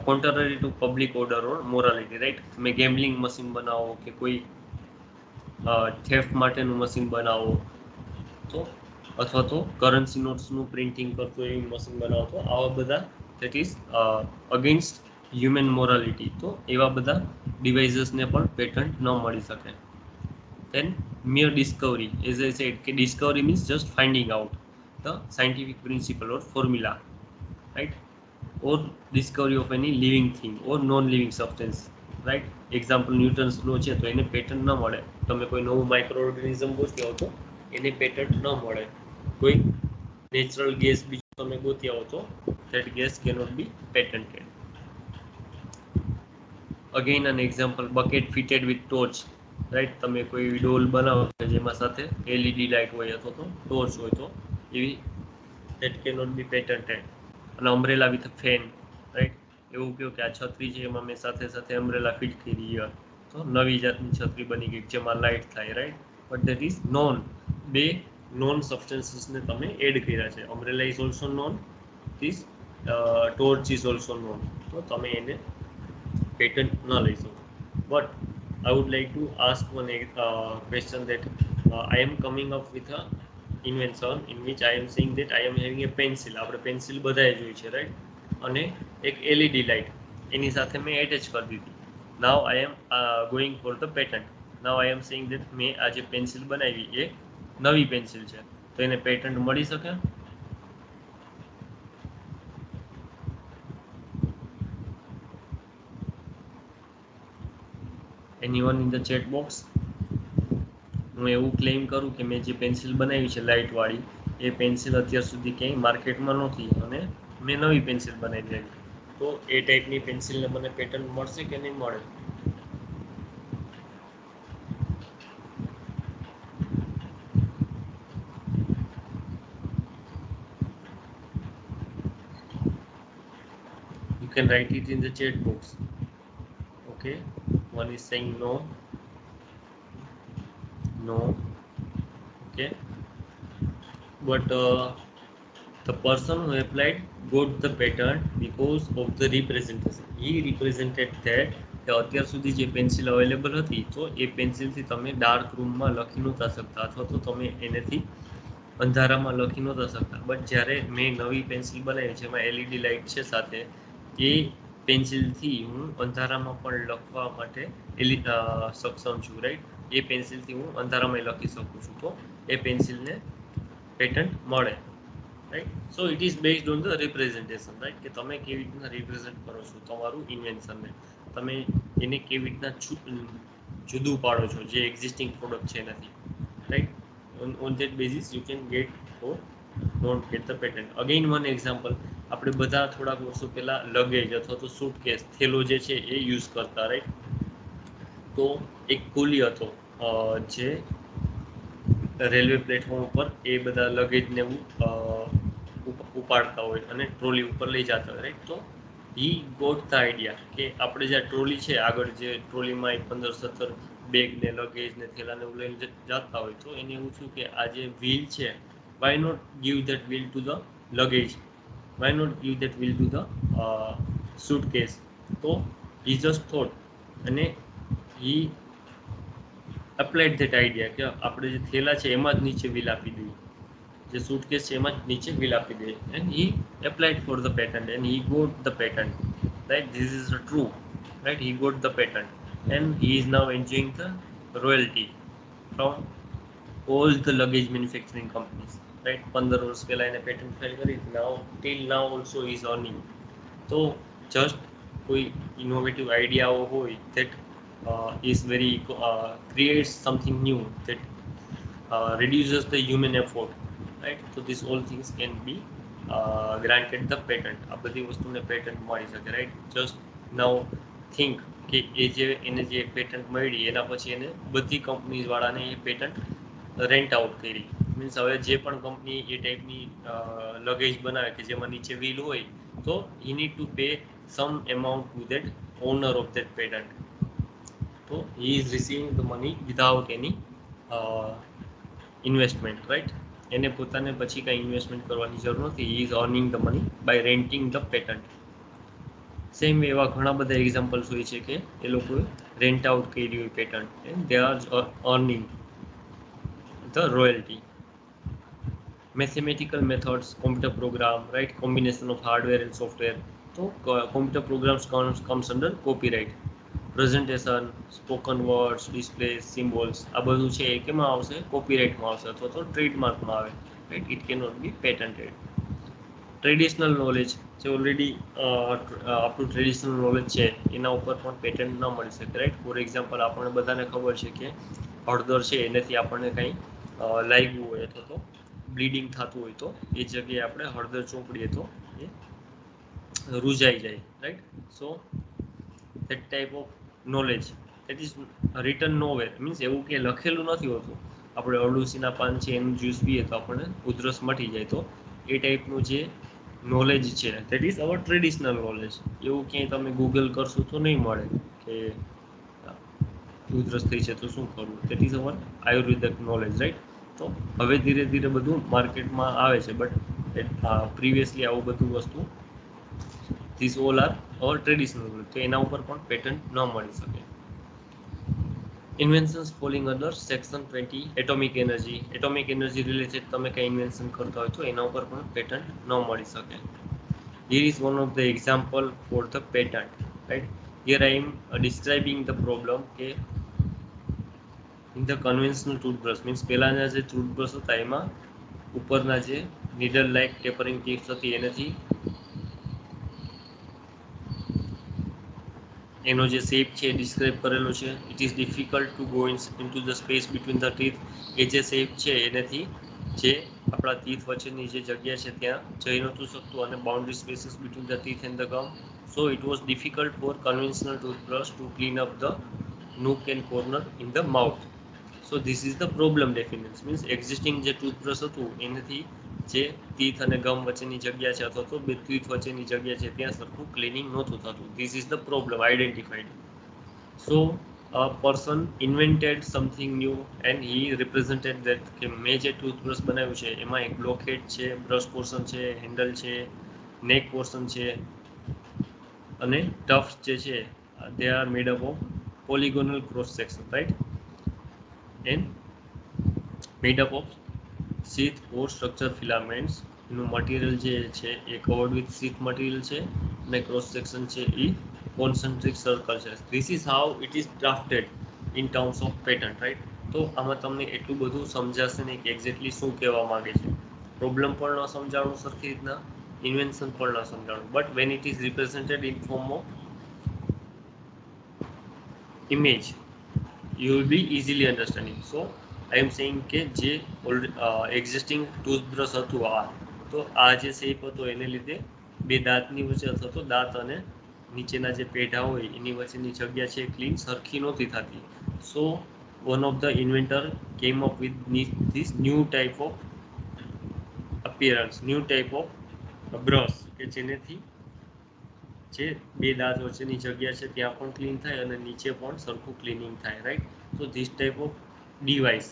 contrary to public order or morality, right? તમે ગેમ્બલિંગ મશીન બનાવો કે કોઈ થેફ્ટ માટેનું મશીન બનાવો તો, અથવા તો કરન્સી નોટ્સનું પ્રિન્ટિંગ કરતું એવું મશીન બનાવો તો આવા બધા that is against human morality, તો એવા બધા ડિવાઇસીસને પણ પેટન્ટ ન મળી શકે. Then mere discovery, as I said, કે discovery means just finding out the scientific principle or formula, right, or discovery of any living thing or non-living substance, right. Example Newton's law છે તો એને patent ન મળે. તમે કોઈ નવું micro organism ગોતી આવો તો એને પેટન્ટ ન મળે. કોઈ નેચરલ ગેસ બીજું તમે ગોતી આવો તો that gas cannot be patented. Again an example, bucket fitted with torch, right, તમે કોઈ ડોલ બનાવો જેમાં સાથે એલઈડી લાઇટ હોય અથવા તો ટોર્ચ હોય તો એવી that cannot be patented. અને અમ્બ્રેલા વિથ ફેન, રાઈટ, એવું કહ્યું કે આ છત્રી છે એમાં મેં સાથે સાથે અમ્બ્રેલા ફિટ કરી તો નવી જાતની છત્રી બની ગઈ જેમાં લાઇટ થાય, right. But that is known, બે નોન સબસ્ટન્સીસને તમે એડ કર્યા છે. Umbrella is also known, this torch is also known, તો તમે એને પેટન્ટ ન લઈ શકો. But I would like to ask one question that I am coming up with a invention in which I am saying that I am having a pencil. આપણે pencil બધાએ જોઈ છે, રાઈટ, અને એક એલઈડી લાઇટ એની સાથે મેં attach કરી દીધી. Now I am going for the patent. Now I am saying that મેં આ જે પેન્સિલ બનાવી એ નવી પેન્સિલ છે તો એને પેટન્ટ મળી શકે? Anyone in the chat box? હું એવું ક્લેમ કરું કે મેં જે પેન્સિલ બનાવી છે લાઇટવાળી એ પેન્સિલ અત્યાર સુધી ક્યાંય માર્કેટમાં નહોતી અને મેં નવી પેન્સિલ બનાવી હતી, તો એ ટાઈપની પેન્સિલને મને પેટન્ટ મળશે કે નહીં મળે? You can write it in the chat box. Okay, one is saying no, no, okay, but the person who applied got the patent because of the representation. He represented that કે અત્યાર સુધી જે pencil available હતી તો એ પેન્સિલથી તમે dark રૂમમાં લખી નહોતા શકતા અથવા તો તમે એનેથી અંધારામાં લખી નહોતા શકતા. બટ જ્યારે મેં નવી પેન્સિલ બનાવી જેમાં એલઈડી લાઇટ છે સાથે, એ પેન્સિલથી હું અંધારામાં પણ લખવા માટે સક્ષમ છું, રાઈટ. એ પેન્સિલથી હું અંધારામાં લખી શકું છું તો એ પેન્સિલને પેટન્ટ મળે, right. So it is based on the representation, right, કે તમે કેવી રીતના રિપ્રેઝન્ટ કરો છો તમારું ઇન્વેન્શનને, તમે એને કેવી રીતના જુદું પાડો છો જે એક્ઝિસ્ટિંગ પ્રોડક્ટ છે એનાથી, right. on that basis you can get or not get the patent. Again one example, આપણે બધા થોડાક વર્ષો પહેલા લગેજ અથવા તો સૂટકેસ, થેલો જે છે એ યુઝ કરતા, રાઈટ. તો એક કુલી હતો જે રેલવે પ્લેટફોર્મ ઉપર એ બધા લગેજને ઉપાડતા હોય અને ટ્રોલી ઉપર લઈ જતા હોય, રાઈટ. તો હી ગોટ ધ આઈડિયા કે આપણે જે ટ્રોલી છે આગળ જે ટ્રોલીમાં 15-17 બેગ ને લગેજ ને થેલા ને લઈને જતા હોય તો એને એવું થયું કે આ જે વ્હીલ છે why not give that wheel to the luggage, why not give that wheel to the suitcase. તો he just thought અને he applied that idea કે આપણે જે થેલા છે એમાં જ નીચે વ્હીલ આપી દઈએ, જે suitcase છે એમાં જ નીચે વ્હીલ આપી દઈએ, and he applied for the patent and he got the patent, right? This is true, right? He got the patent and he is now enjoying the royalty from all the luggage manufacturing companies, right? 15 વર્ષ પહેલા એને patent file કરી, now till now also he is earning. તો just કોઈ innovative આઈડિયાઓ હોય that is very creates something new that reduces the human effort, right? So these all things can be granted the patent. આ બધી વસ્તુને patent મળી શકે, right? Just now think કે એ જે એને જે પેટન્ટ મળી એના પછી એને બધી કંપનીઝ વાળાને એ પેટન્ટ રેન્ટ આઉટ કરી. મીન્સ હવે જે પણ કંપની એ ટાઈપની લગેજ બનાવે કે જેમાં નીચે વ્હીલ હોય તો he need to pay some amount to that owner of that patent. So he is receiving the money without any investment, right? એને પોતાને પછી કાંઈ ઇન્વેસ્ટમેન્ટ કરવાની જરૂર નથી. he is earning the money by renting the patent. Same એવા ઘણા બધા એક્ઝામ્પલ્સ હોય છે કે એ લોકોએ રેન્ટ આઉટ કરી હોય patent and they are earning the royalty. Mathematical methods, computer program, right? Combination of hardware and software. તો computer programs comes under copyright. Presentation, spoken words, display, symbols, આ બધું છે એ કેમાં આવશે? કોપીરાઇટમાં આવશે અથવા તો ટ્રેડમાર્કમાં આવે, right? It can not be patented. Traditional knowledge જે ઓલરેડી આપણું ટ્રેડિશનલ નોલેજ છે એના ઉપર પણ પેટન્ટ ન મળી શકે, રાઈટ? ફોર એક્ઝામ્પલ આપણને બધાને ખબર છે કે હળદર છે એનાથી આપણને કંઈ લાગ્યું હોય અથવા તો બ્લીડિંગ થતું હોય તો એ જગ્યાએ આપણે હળદર ચોપડીએ તો એ રૂજાઈ જાય, right? So that type of knowledge that is written nowhere, means એવું કે લખેલું નથી હોતું. આપણે અરડુસીના પાન છે એનું જ્યુસ પીએ તો આપણને ઉધરસ મટી જાય, તો એ ટાઈપનું જે નોલેજ છે that is our traditional knowledge. એવું ક્યાંય તમે ગૂગલ કરશો તો નહીં મળે કે ઉધરસ થઈ છે તો શું કરવું. That is our Ayurvedic knowledge, right? તો હવે ધીરે ધીરે બધું માર્કેટમાં આવે છે, બટ પ્રિવિયસલી આવું બધું વસ્તુ this all are our traditional, તો એના ઉપર પણ પેટન્ટ ન મળી શકે. Inventions falling under section 20 atomic energy. Atomic energy related તમે કંઈ ઇન્વેન્શન કરતા હોય તો એના ઉપર પણ પેટન્ટ ન મળી શકે. Here is one of the example for the patent, right? Here I am describing the problem કે in the conventional toothbrush, means પહેલાના જે toothbrush હતા એમાં ઉપરના જે needle like tapering tips હતી એનાથી એનો જે શેપ છે ડિસ્ક્રાઇબ કરેલો છે. It is difficult to go into the space between the teeth. એ જે શેપ છે એનાથી જે આપણા ટીથ વચ્ચેની જે જગ્યા છે ત્યાં જઈ નહોતું શકતું અને boundary spaces between the teeth and the gum. So it was difficult for conventional toothbrush to clean up the nook and corner in the mouth. So this is the problem definition, means existing જે toothbrush હતું એનાથી જે teeth અને ગમ વચ્ચેની જગ્યા છે અથવા તો બે ટીથ વચ્ચેની જગ્યા છે ત્યાં સરખું ક્લીનિંગ નહોતું થતું. This is the problem identified. So a person invented something new and he represented that કે મેં જે ટૂથબ્રશ બનાવ્યું છે એમાં એક બ્લોકહેડ છે, બ્રશ પોર્શન છે, હેન્ડલ છે, નેક પોર્શન છે અને ટફ્સ જે છે they are made up of polygonal cross section, right? And made up of sheath or structure filaments. એનું મટીરિયલ જે છે એ કવર્ડ વિથ sheath મટીરિયલ છે અને ક્રોસ સેક્શન છે એ કોન્સન્ટ્રિક સર્કલ છે. This is how it is drafted in terms of patent, right? તો આમાં તમને એટલું બધું સમજાશે નહીં કે એક્ઝેક્ટલી શું કહેવા માંગે છે. પ્રોબ્લેમ પણ ન સમજાણું સરખી રીતના, ઇન્વેન્શન પણ ન સમજાણું, but when it is represented in form of image you will be easily understanding. So I am saying કે જે existing toothbrush હતું આ, તો આ જે શેપ હતો એને લીધે બે દાંતની વચ્ચે અથવા તો દાંત અને નીચેના જે પેઢા હોય એની વચ્ચેની જગ્યા છે ક્લીન સરખી નહોતી થતી. સો one of the inventor came up with this new type of appearance, new type of brush કે જેનેથી જે બે દાંત વચ્ચેની જગ્યા છે ત્યાં પણ ક્લીન થાય અને નીચે પણ સરખું ક્લિનિંગ થાય, right. So this type of device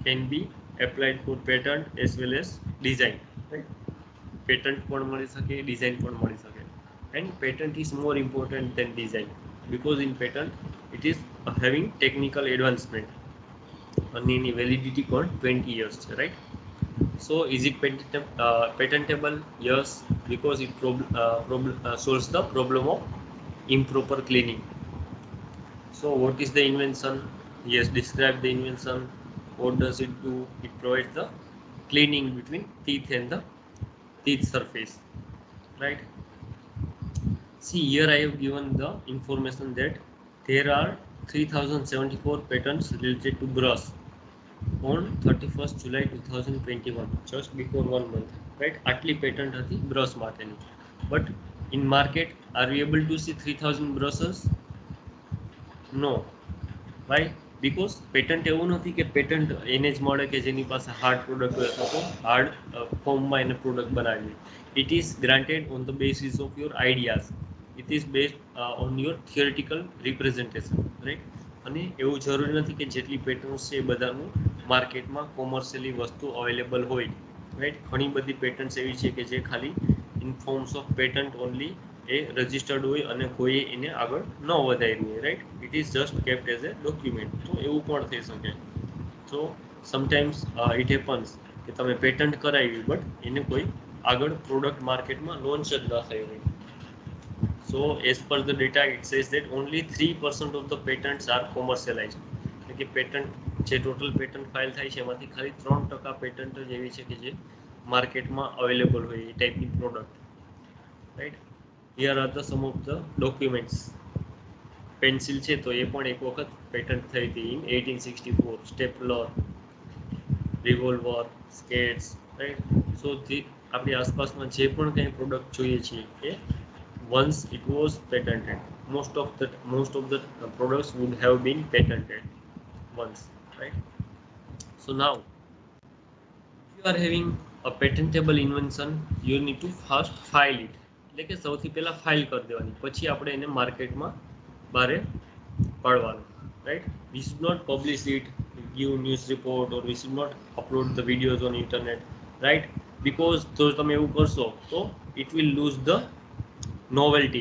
can be applied for patent as well as design, right. Patent પણ મળી શકે, ડિઝાઇન પણ મળી શકે. And patent is more important than design because in patent it is having technical advancement and in validity called 20 years, right? So is it patentable? Yes, because it solves the problem of improper cleaning. So what is the invention? Yes, describe the invention. What does it do? It provides the cleaning between teeth and the teeth surface, right? See, here I have given the information that there are 3074 patents related to brush on 31st July 2021, just before 1 month, right? આટલી patent હતી brush માટેની. But in market, are we able to see 3000 brushes? No. Why? Because patent એવું નથી કે patent એને જ મળે કે જેની પાસે હાર્ડ પ્રોડક્ટ હોય અથવા તો હાર્ડ ફોર્મમાં એને પ્રોડક્ટ બનાવી. It is granted on the basis of your ideas. It is based on your theoretical representation, right? અને એવું જરૂરી નથી કે જેટલી પેટન્ટ્સ છે એ બધાનું માર્કેટમાં કોમર્શિયલી વસ્તુ અવેલેબલ હોય, રાઈટ. ઘણી બધી પેટન્ટ્સ એવી છે કે જે ખાલી in forms of patent only A registered હોય અને કોઈએ એને આગળ ન વધાર્યું હોય, right. It is just kept as a document. તો એવું પણ થઈ શકે. સો સમટાઈમ્સ ઇટ હેપન્સ કે તમે પેટન્ટ કરાવી બટ એને કોઈ આગળ પ્રોડક્ટ માર્કેટમાં લોન્ચ જ ન થઈ હોય. So as per the data, it says that only 3% of the patents are commercialized. એટલે કે પેટન્ટ જે ટોટલ પેટન્ટ ફાઇલ થાય છે એમાંથી ખાલી 3% પેટન્ટ જ એવી છે કે જે માર્કેટમાં અવેલેબલ હોય એ ટાઈપની product, right. Here are the some of the documents. Pencil છે તો એ પણ એક વખત પેટન્ટ થઈ હતી in 1864. Stapler, revolver, skates, right. So આપણી આસપાસમાં જે પણ કંઈ પ્રોડક્ટ જોઈએ છીએ એ once it was patented. Most of the products would have been patented once, right? So now if you are having a patentable invention, you need to first file it. એટલે કે સૌથી પહેલા ફાઇલ કરી દેવાની, પછી આપણે એને માર્કેટમાં બારે પાડવાનું, right? We should not publish it, give news report, or we should not upload the videos on internet, right? Because જો તમે એવું કરશો તો it will lose the novelty.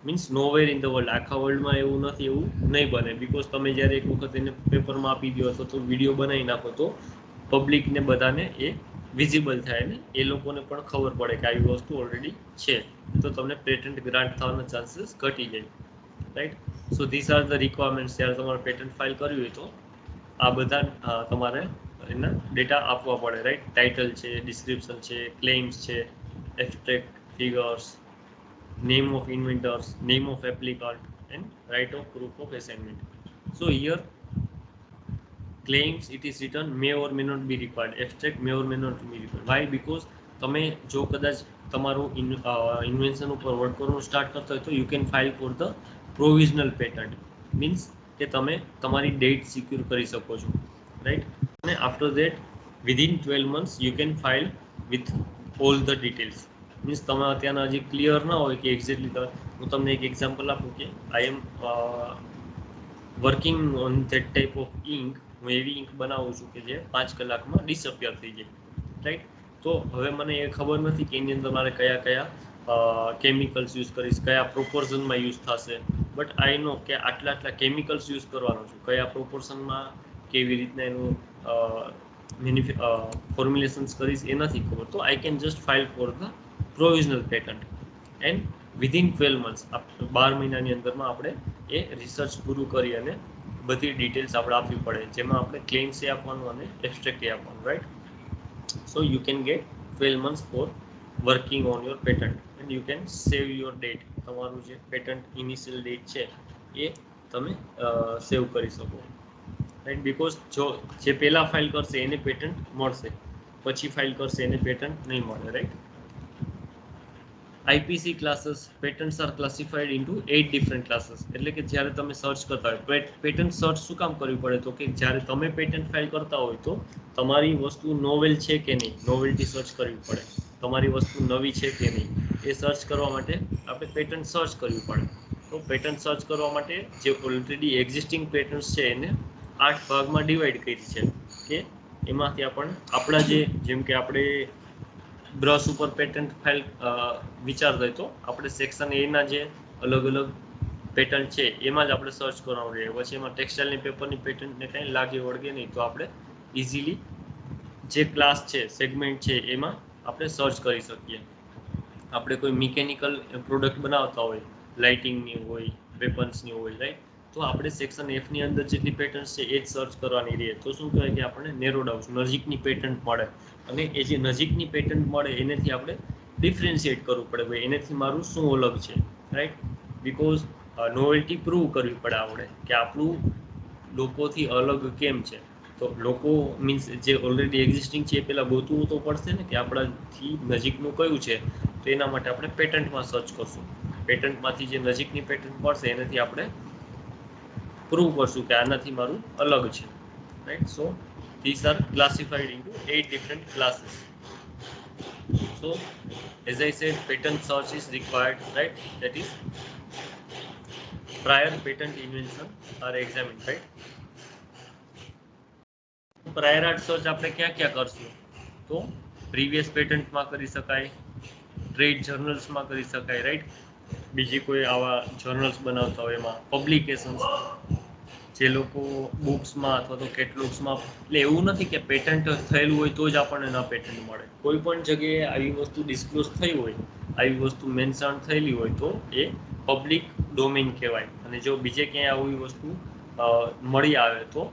Means nowhere in the world, આખા વર્લ્ડમાં એવું નથી, એવું નહીં બને. બિકોઝ તમે જ્યારે એક વખત એને પેપરમાં આપી દો અથવા તો વિડીયો બનાવી નાખો તો પબ્લિકને બધાને એ વિઝિબલ થાય ને એ લોકોને પણ ખબર પડે કે આવી વસ્તુ ઓલરેડી છે, તો તમને પેટન્ટ ગ્રાન્ટ થવાના ચાન્સીસ ઘટી જાય, right. So this are the requirements. જ્યારે તમારે પેટન્ટ ફાઇલ કરવી હોય તો આ બધા તમારે એના ડેટા આપવા પડે, રાઈટ. ટાઇટલ છે, ડિસ્ક્રિપ્શન છે, ક્લેમ્સ છે, abstract, figures, name of inventors, name of applicant, and right of proof of assignment. So here claims it is written may or may not be required. Abstract may or may not be required. Why? Because તમે જો કદાચ તમારું invention ઉપર work કરવાનું start કરતા હોય તો you can file for the provisional patent. Means કે તમે તમારી ડેટ સિક્યોર કરી શકો છો, રાઈટ. અને after that within 12 months you can file with all the details. Means તમે અત્યારના હજી ક્લિયર ના હોય કે એક્ઝેક્ટલી હું તમને એક એક્ઝામ્પલ આપું કે I am working on that type of ink. હું એવી ઇંક બનાવું છું કે જે 5 કલાકમાં ડિસઅપિયર થઈ જાય, રાઈટ. તો હવે મને એ ખબર નથી કે એની અંદર મારે કયા કયા કેમિકલ્સ યુઝ કરીશ, કયા પ્રોપોર્શનમાં યુઝ થશે. બટ આઈ નો કે આટલા કેમિકલ્સ યુઝ કરવાનો છું, કયા પ્રોપોર્શનમાં, કેવી રીતના એનું ફોર્મ્યુલેશન્સ કરીશ એ નથી ખબર. તો I can just file for the provisional patent and within 12 months, 12 મહિનાની અંદરમાં આપણે એ રિસર્ચ પૂરું કરી અને બધી ડિટેલ્સ આપણે આપવી પડે, જેમાં આપણે ક્લેમ્સ એ આપવાનું અને એબ્સ્ટ્રેક્ટ એ આપવાનું, right. So you can gate 12 months for working on your patent and you can save your date. તમારું જે પેટન્ટ ઇનિશિયલ ડેટ છે એ તમે સેવ કરી શકો, રાઈટ. બિકોઝ જો જે પહેલાં ફાઇલ કરશે એને પેટન્ટ મળશે, પછી ફાઇલ કરશે એને પેટન્ટ નહીં મળે, right. IPC classes, patents are classified into 8 different classes. એટલે કે જ્યારે તમે સર્ચ કરતા હોય, પેટન્ટ સર્ચ શું કામ કરવી પડે તો કે જ્યારે તમે પેટન્ટ ફાઇલ કરતા હોય તો તમારી વસ્તુ નોવેલ છે કે નહીં, નોવેલ્ટી સર્ચ કરવી પડે. તમારી વસ્તુ નવી છે કે નહીં, એ સર્ચ કરવા માટે આપણે પેટન્ટ સર્ચ કરવી પડે. તો પેટન્ટ સર્ચ કરવા માટે જે ઓલરેડી એક્ઝિસ્ટિંગ પેટન્ટ્સ છે એને 8 ભાગમાં ડિવાઈડ કરી છે કે એમાંથી આપણા જેમ કે આપણે બ્રશ ઉપર પેટન્ટ ફાઇલ વિચારતા હોય તો આપણે સેક્શન એના જે અલગ અલગ પેટન્ટ છે એમાં જ આપણે સર્ચ કરવાનું રહે. પછી એમાં ટેક્સટાઇલની પેપરની પેટન્ટને કંઈ લાગે વળગે નહીં તો આપણે ઇઝીલી જે ક્લાસ છે સેગમેન્ટ છે એમાં આપણે સર્ચ કરી શકીએ. આપણે કોઈ મિકેનિકલ પ્રોડક્ટ બનાવતા હોય, લાઇટિંગની હોય, વેપન્સની હોય, રાઈટ, તો આપણે સેક્શન એફની અંદર જેટલી પેટર્ન્સ છે એ જ સર્ચ કરવાની રહે. તો શું કહેવાય કે આપણને નેરો ડાઉન નજીકની પેટન્ટ મળે. અને એ જે નજીકની પેટન્ટ મળે એનાથી આપણે ડિફરન્શિએટ કરવું પડે, ભાઈ એનાથી મારું શું અલગ છે, રાઈટ. બિકોઝ નોવેલ્ટી પ્રૂવ કરવી પડે આપણે કે આપણું લોકોથી અલગ કેમ છે. તો લોકો મીન્સ જે ઓલરેડી એક્ઝિસ્ટિંગ છે એ પહેલાં ગોતવું તો પડશે ને કે આપણાથી નજીકનું કયું છે. તો એના માટે આપણે પેટન્ટમાં સર્ચ કરશું. પેટન્ટમાંથી જે નજીકની પેટન્ટ મળશે એનાથી આપણે પ્રૂવ કરશું કે આનાથી મારું અલગ છે, right. So these are classified into 8 different classes. So as I said, patent search is required, right? That is prior patent invention are examined, right? Prior art search આપણે ક્યાં ક્યાં કરશું? તો પ્રીવિયસ પેટન્ટમાં કરી શકાય, ટ્રેડ જર્નલ્સમાં કરી શકાય, રાઈટ. બીજી કોઈ આવા જર્નલ્સ બનાવતા હોય એમાં, પબ્લિકેશન્સ, જે લોકો બુક્સમાં અથવા તો કેટલોગ્સમાં, એટલે એવું નથી કે પેટન્ટ થયેલું હોય તો જ આપણને ન પેટન્ટ મળે. કોઈ પણ જગ્યાએ આવી વસ્તુ ડિસ્ક્લોઝ થઈ હોય, આવી વસ્તુ મેન્શન થયેલી હોય તો એ પબ્લિક ડોમેઇન કહેવાય. અને જો બીજે ક્યાંય આવી વસ્તુ મળી આવે તો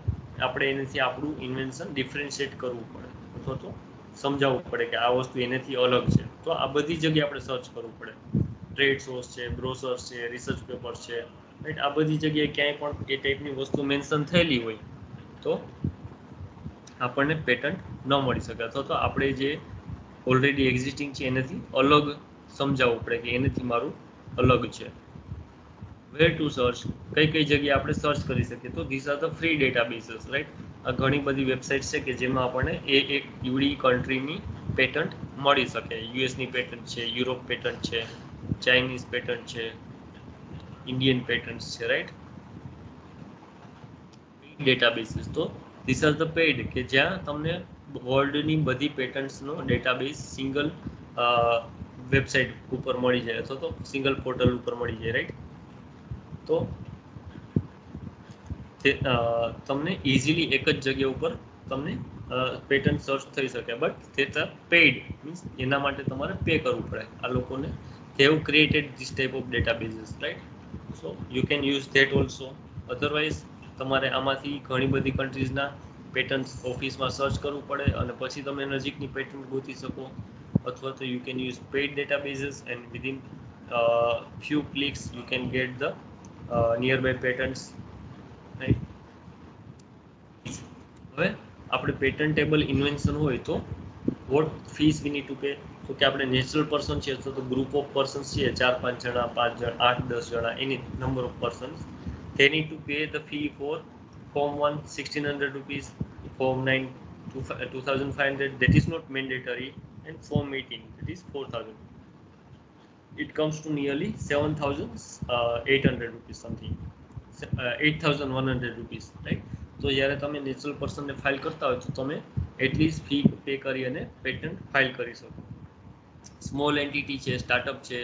આપણે એનાથી આપણું ઇન્વેન્શન ડિફરન્શિએટ કરવું પડે અથવા તો સમજાવવું પડે કે આ વસ્તુ એનાથી અલગ છે. તો આ બધી જગ્યાએ આપણે સર્ચ કરવું પડે. ટ્રેડ સોર્સ છે, બ્રોશર્સ છે, રિસર્ચ પેપર્સ છે, રાઈટ. આ બધી જગ્યાએ ક્યાંય પણ એ ટાઈપની વસ્તુ મેન્શન થયેલી હોય તો આપણને પેટન્ટ ન મળી શકે. અથવા તો આપણે જે ઓલરેડી એક્ઝિસ્ટિંગ છે એનાથી અલગ સમજાવવું પડે કે એનાથી મારું અલગ છે. વેર ટુ સર્ચ, કઈ જગ્યાએ આપણે સર્ચ કરી શકીએ? તો this are the free ડેટાબેઝીસ, right. આ ઘણી બધી વેબસાઇટ છે કે જેમાં આપણને એક યુડી કન્ટ્રીની પેટન્ટ મળી શકે. યુએસની પેટન્ટ છે, યુરોપ પેટન્ટ છે, ચાઇનીઝ પેટન્ટ છે, ઇન્ડિયન પેટન્ટ છે, રાઈટ. ડેટાબેઝીસ, તો ધીસ આર ધ પેઇડ કે જ્યાં તમને વર્લ્ડની બધી પેટન્ટ્સનો ડેટાબેઝ સિંગલ વેબસાઇટ ઉપર મળી જાય અથવા તો સિંગલ પોર્ટલ ઉપર મળી જાય, રાઈટ. તો તમને ઇઝીલી એક જ જગ્યા ઉપર તમને પેટન્ટ સર્ચ થઈ શકે. બટ તે પેઇડ મીન્સ એના માટે તમારે પે કરવું પડે આ લોકોને. they have created this type of databases, right? So you can use that also. Otherwise તમારે આમાંથી ઘણી બધી કન્ટ્રીઝના પેટન્ટ ઓફિસમાં સર્ચ કરવું પડે અને પછી તમે નજીકની પેટન્ટ ગોતી શકો. અથવા તો you can use paid ડેટાબેઝીસ and within few clicks you can get the nearby patents, right? હવે આપણે પેટન્ટેબલ ઇન્વેન્શન હોય તો what fees we need to pay? તો કે આપણે નેચરલ પર્સન છે અથવા તો ગ્રુપ ઓફ પર્સન્સ છે, 4-5 જણા, 5 જણા, 8-10 જણા, એની number of persons, they need to pay the fee for form 1 1600 rupees, form 9 2500, that is not mandatory, and form 18 that is 4000. It comes to nearly 7800 rupees something, 8100 rupees, right? તો જ્યારે તમે natural પર્સનને file કરતા હોય તો તમે at least fee pay કરી અને patent file કરી શકો. સ્મોલ એન્ટિટી છે, સ્ટાર્ટઅપ છે,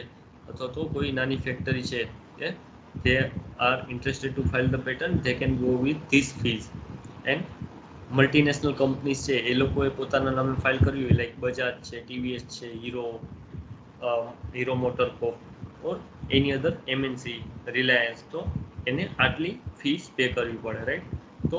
અથવા તો કોઈ નાની ફેક્ટરી છે કે they are interested to file the patent, they can go with these fees. And multinational companies છે એ લોકોએ પોતાના નામે ફાઇલ કરવી હોય, લાઈક બજાજ છે, ટીવીએસ છે, હીરો મોટર કોપ ઓર એની અધર એમએનસી, રિલાયન્સ, તો એને આટલી ફીસ પે કરવી પડે, રાઈટ. તો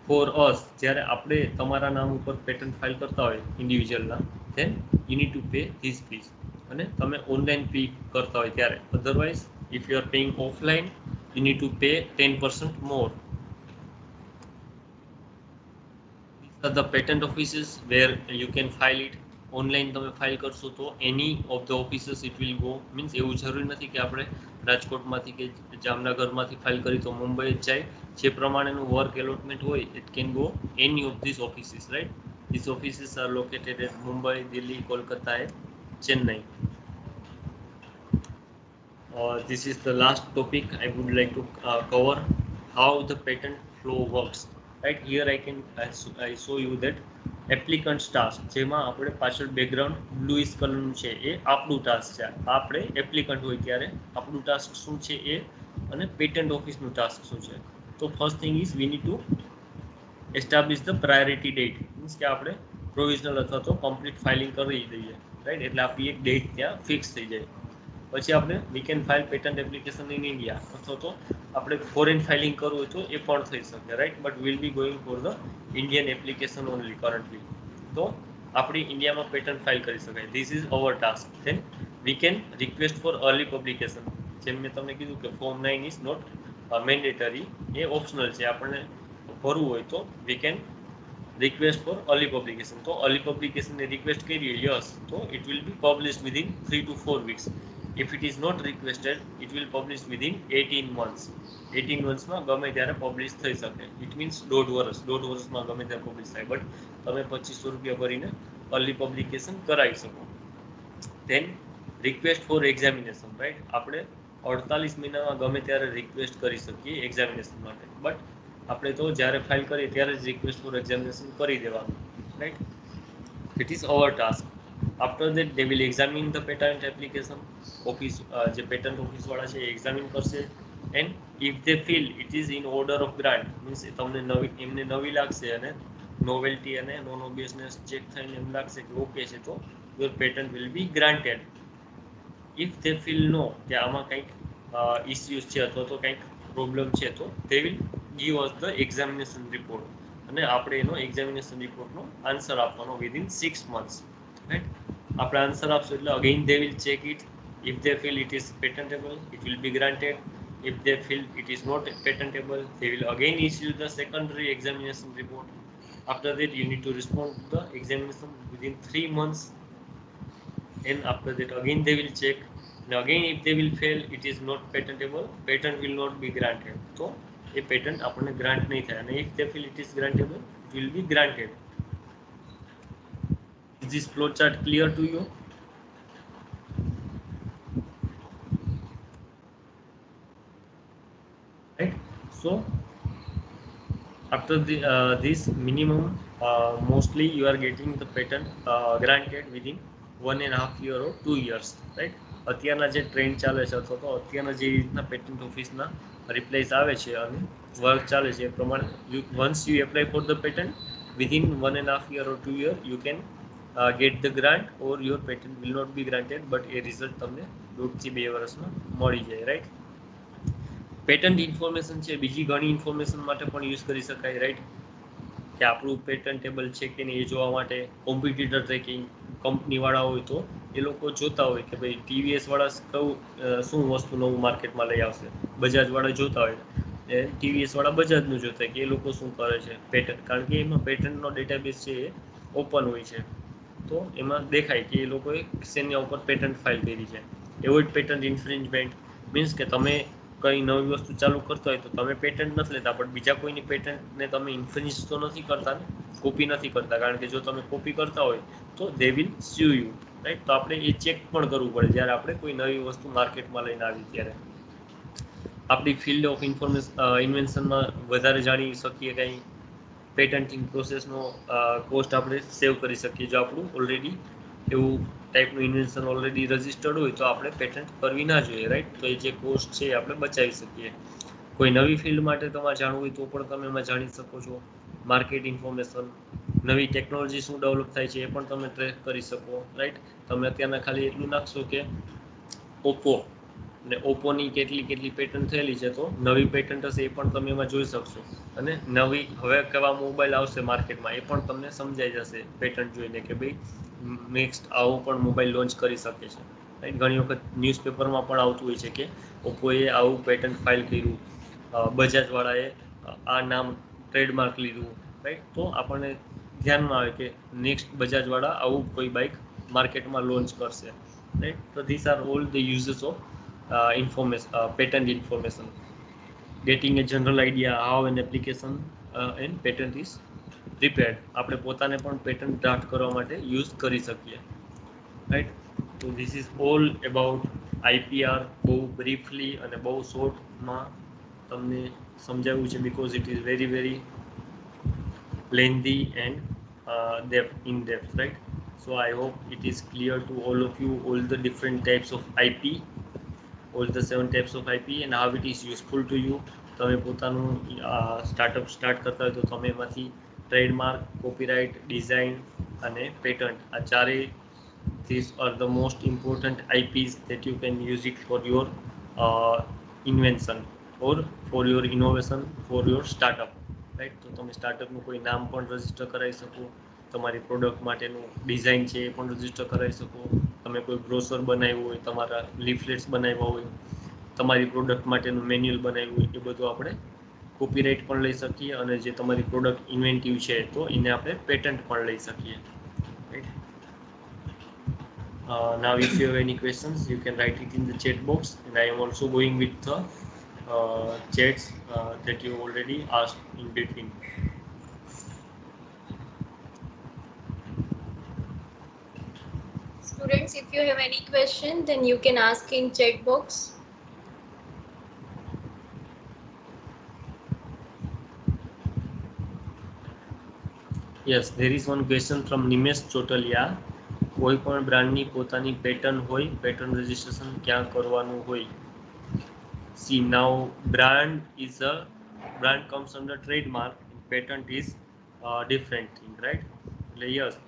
ફોર અસ, જ્યારે આપણે તમારા નામ ઉપર પેટન્ટ ફાઇલ કરતા હોય ઇન્ડિવિજ્યુઅલના, then you need to pay this fees. અને તમે ઓનલાઈન પે કરતા હોય ત્યારે. Otherwise if you are paying offline you need to pay 10% more. These are the patent offices where you can file it. Online તમે file કરશો તો એની of the offices it will go. Means એવું જરૂરી નથી કે આપણે રાજકોટમાંથી કે જામનગરમાંથી ફાઇલ કરી તો મુંબઈ જ જાય. જે પ્રમાણેનું વર્ક એલોટમેન્ટ હોય it can go any of this offices, right. This offices are located at Mumbai, Delhi, Kolkata and Chennai. This is the last topic I would like to cover, how the patent flow works. Right here I show you that applicant's task, જેમાં આપણે પાછળ background બ્લુઇશ કલરનું છે એ આપણું task છે. આપણે applicant હોય ત્યારે આપણું ટાસ્ક શું છે એ અને પેટન્ટ ઓફિસનું ટાસ્ક શું છે. તો first thing is V need to establish the priority date. Means કે આપણે પ્રોવિઝનલ અથવા તો કમ્પ્લીટ ફાઇલિંગ કરી દઈએ, રાઈટ. એટલે આપણી એક ડેટ ત્યાં ફિક્સ થઈ જાય. પછી આપણે we can file patent application in India, અથવા તો આપણે ફોરેન ફાઇલિંગ કરવું હોય તો એ પણ થઈ શકે, right. But will be going for the Indian application only currently. તો આપણી ઇન્ડિયામાં પેટન્ટ ફાઇલ કરી શકાય. This is our task. Then we can request for early publication. જેમ મેં તમને કીધું કે ફોર્મ 9 ઇઝ નોટ મેન્ડેટરી, એ ઓપ્શનલ છે. આપણને ભરવું હોય તો we can request for early publication. તો early publication ને request કરીએ yes, તો it will be published within 3 to 4 weeks. If it is not requested, it will publish within 18 months. 18 monthsમાં ગમે ત્યારે પબ્લિશ થઈ શકે. ઇટ મીન્સ દોઢ વર્ષમાં ગમે ત્યારે પબ્લિશ થાય. બટ તમે 2500 રૂપિયા ભરીને અર્લી પબ્લિકેશન કરાવી શકો. Then request for examination, right. આપણે 48 મહિનામાં ગમે ત્યારે રિક્વેસ્ટ કરી શકીએ એક્ઝામિનેશન માટે. બટ આપણે તો જ્યારે ફાઇલ કરીએ ત્યારે જ રિક્વેસ્ટ ફોર એક્ઝામિનેશન કરી દેવાનું, right. It is our task. After that they will examine the patent application. Office જે પેટન્ટ ઓફિસવાળા છે એ એક્ઝામિન કરશે. And if they feel it is in order of grant, means તમને એમને નવી લાગશે અને નોવેલ્ટી અને નોન ઓબ્વિયસનેસ ચેક થઈને એમ લાગશે કે ઓકે છે, તો your patent will be granted. If they feel no, કે આમાં કંઈક ઇસ્યુઝ છે અથવા તો કંઈક પ્રોબ્લેમ છે, તો they will give us the examination report. અને આપણે એનો એક્ઝામિનેશન રિપોર્ટનો આન્સર આપવાનો વિધિન 6 months, રાઈટ. આપણે આન્સર આપશું એટલે again they will check it. If they feel it is patentable, it will be granted. If they feel it is not patentable, they will again issue the secondary examination report. After that, you need to respond to the examination within 3 months. And after that, again they will check. And again, if they will fail, it is not patentable, patent will not be granted. So, a patent આપણને grant નહીં થાય. અને if they feel it is grantable, it will be granted. Is this flow chart clear to you? Right. So after this minimum, mostly you are getting the patent granted within 1.5 year or 2 years, right. અત્યારના જે trend ચાલે છે અથવા તો અત્યારના જે રીતના patent ઓફિસના રિપ્લાયસ આવે છે અને વર્ક ચાલે છે એ પ્રમાણે once you apply for the patent, within 1.5 year or 2 year you can get the grant, or your patent will not be granted, but A result તમને 1.5 થી 2 વર્ષમાં મળી જાય, રાઈટ. પેટન્ટ ઇન્ફોર્મેશન છે, બીજી ઘણી ઇન્ફોર્મેશન માટે પણ યુઝ કરી શકાય, રાઈટ. કે આપણું પેટન્ટેબલ છે કે નહીં એ જોવા માટે કોમ્પિટિટર ટ્રેકિંગ કંપનીવાળા હોય તો એ લોકો જોતા હોય કે ભાઈ ટીવીએસવાળા શું વસ્તુ નવું માર્કેટમાં લઈ આવશે. બજાજવાળા જોતા હોય, ટીવીએસવાળા બજાજનું જોતા હોય કે એ લોકો શું કરે છે પેટન્ટ, કારણ કે એમાં પેટન્ટનો ડેટાબેઝ છે એ ઓપન હોય છે. તો એમાં દેખાય કે એ લોકોએ શેના ઉપર પેટન્ટ ફાઇલ કરી છે. એવોઇડ પેટન્ટ ઇન્ફ્રિંજમેન્ટ, મીન્સ કે તમે કંઈ નવી વસ્તુ ચાલુ કરતા હોય તો તમે પેટન્ટ નથી લેતા, પણ બીજા કોઈની પેટન્ટને તમે ઇન્ફ્રિંજ તો નથી કરતા ને, કોપી નથી કરતા. કારણ કે જો તમે કોપી કરતા હોય તો દે વિલ સ્યુ યુ, રાઈટ. તો આપણે એ ચેક પણ કરવું પડે જ્યારે આપણે કોઈ નવી વસ્તુ માર્કેટમાં લઈને આવી ત્યારે. આપણી ફિલ્ડ ઓફ ઇન્વેન્શનમાં વધારે જાણી શકીએ, કંઈ પેટન્ટિંગ પ્રોસેસનો કોસ્ટ આપણે સેવ કરી શકીએ. જો આપણું ઓલરેડી એવું ટાઈપનું ઇન્વેન્શન ઓલરેડી રજિસ્ટર્ડ હોય તો આપણે પેટન્ટ કરવી ના જોઈએ, રાઈટ. તો એ જે કોસ્ટ છે એ આપણે બચાવી શકીએ. કોઈ નવી ફિલ્ડ માટે તમારે જાણવું હોય તો પણ તમે એમાં જાણી શકો છો. માર્કેટ ઇન્ફોર્મેશન, નવી ટેકનોલોજી શું ડેવલપ થાય છે એ પણ તમે ટ્રેક કરી શકો, રાઈટ. તમે અત્યારના ખાલી એટલું નાખશો કે ઓપ્પો, અને ઓપ્પોની કેટલી પેટન્ટ થયેલી છે, તો નવી પેટન્ટ હશે એ પણ તમે એમાં જોઈ શકશો. અને નવી હવે કેવા મોબાઈલ આવશે માર્કેટમાં એ પણ તમને સમજાઈ જશે પેટન્ટ જોઈને કે ભાઈ નેક્સ્ટ આવો પણ મોબાઈલ લોન્ચ કરી શકે છે, રાઈટ. ઘણી વખત ન્યૂઝપેપરમાં પણ આવતું હોય છે કે ઓપ્પોએ આવું પેટન્ટ ફાઇલ કર્યું, બજાજવાળાએ આ નામ ટ્રેડમાર્ક લીધું, રાઈટ. તો આપણને ધ્યાનમાં આવે કે નેક્સ્ટ બજાજવાળા આવું કોઈ બાઇક માર્કેટમાં લોન્ચ કરશે, રાઈટ. તો this are all the uses of patent information. Getting a general idea how an application and patent is prepared. આપણે પોતાને પણ પેટન્ટ ડ્રાફ્ટ કરવા માટે યુઝ કરી શકીએ, રાઈટ. તો this is all about IPR બહુ બ્રીફલી અને બહુ શોર્ટમાં તમને સમજાવ્યું છે, because it is very very lengthy and in depth, right? So I hope it is clear to all of you all the different types of IP, all the 7 types of IP and how it is useful to you. તમે પોતાનું startup start કરતા હોય તો તમે એમાંથી trademark, copyright, design અને patent, આ ચારેય these are the most important IPs that you can use it for your invention or for your innovation, for your startup, right? તો તમે સ્ટાર્ટઅપનું કોઈ નામ પણ રજીસ્ટર કરાવી શકો, તમારી પ્રોડક્ટ માટેનું ડિઝાઇન છે એ પણ રજીસ્ટર કરાવી શકો, તમે કોઈ બ્રોશર બનાવ્યું હોય, તમારા લીફલેટ્સ બનાવ્યા હોય, તમારી પ્રોડક્ટ માટેનું મેન્યુઅલ બનાવ્યું હોય, એ બધું આપણે કોપીરાઇટ પણ લઈ શકીએ અને જે તમારી પ્રોડક્ટ ઇન્વેન્ટિવ છે તો એને આપણે પેટન્ટ પણ લઈ શકીએ, right? Now if you have any questions you can write it in the chat box, and I am also going with the chats that you already asked in between. Students, if you have any question then you can ask in chat box. Yes, there is one question from Nimesh Chotalia. કોઈ પણ બ્રાન્ડની પોતાની pattern હોય, pattern registration ક્યાં કરવાનું હોય? See, now brand comes under trademark, and patent is different thing, right? Yes,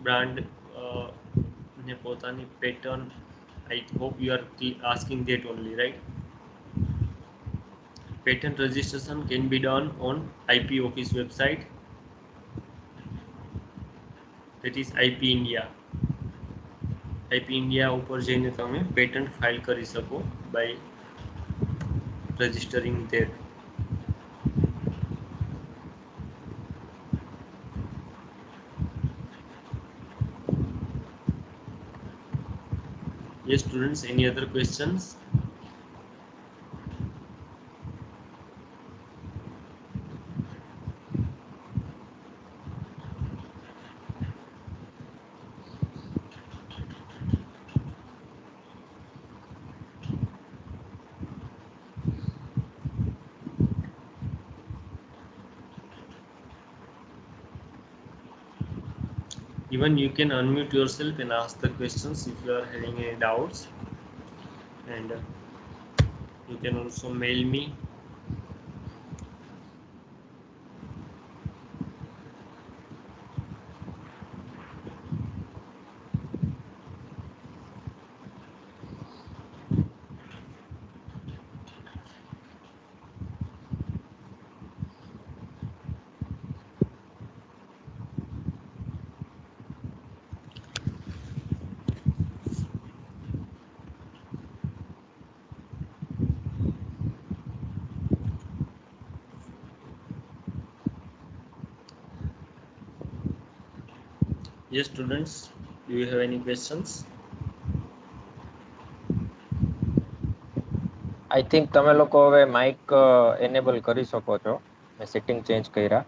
brand ને પોતાની pattern, I hope you are asking that only, right? Patent registration can be done on IP office website, that is IP India. IP India ઉપર જઈને તમે patent file કરી શકો by registering there. Yes, students, any other questions? Even you can unmute yourself and ask the questions if you are having any doubts, and you can also mail me. Yes, students, do you have any questions? I think તમે લોકો હવે Mike enable કરી શકો છો, મેં setting change કર્યા.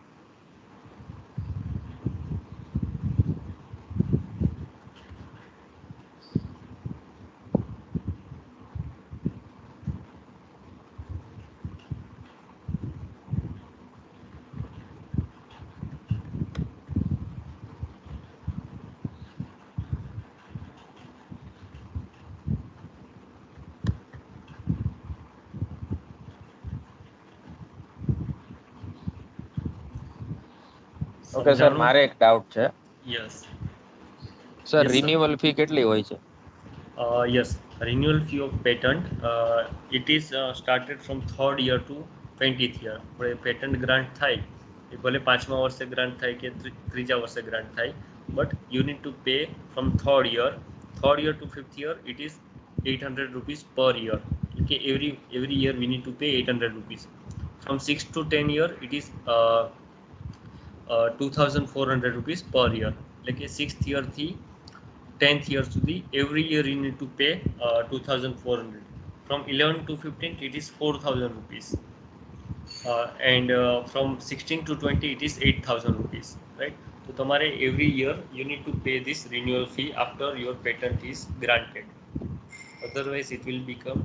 Okay sir, મારે એક ડાઉટ છે. Yes. Sir, Yes, sir. Renewal fee કેટલી હોય છે? Yes, renewal fee of patent, it is started from 3rd year to 20th year. Patent grant થાય એ ભલે 5મા વર્ષે ગ્રાન્ટ થાય કે 3જા વર્ષે ગ્રાન્ટ થાય, but you need to pay from 3rd year to 5th year. It is 800 rupees per year. Okay, every year we need to pay 800 rupees. From 6 to 10 year it is 2400 rupees per year. એટલે કે 6th year થી 10th year સુધી every year you need to pay 2400. From 11 to 15 it is 4000 rupees, and from 16 to 20 it is 8000 rupees, right? So તમારે every year you need to pay this renewal fee after your patent is granted. otherwise it will become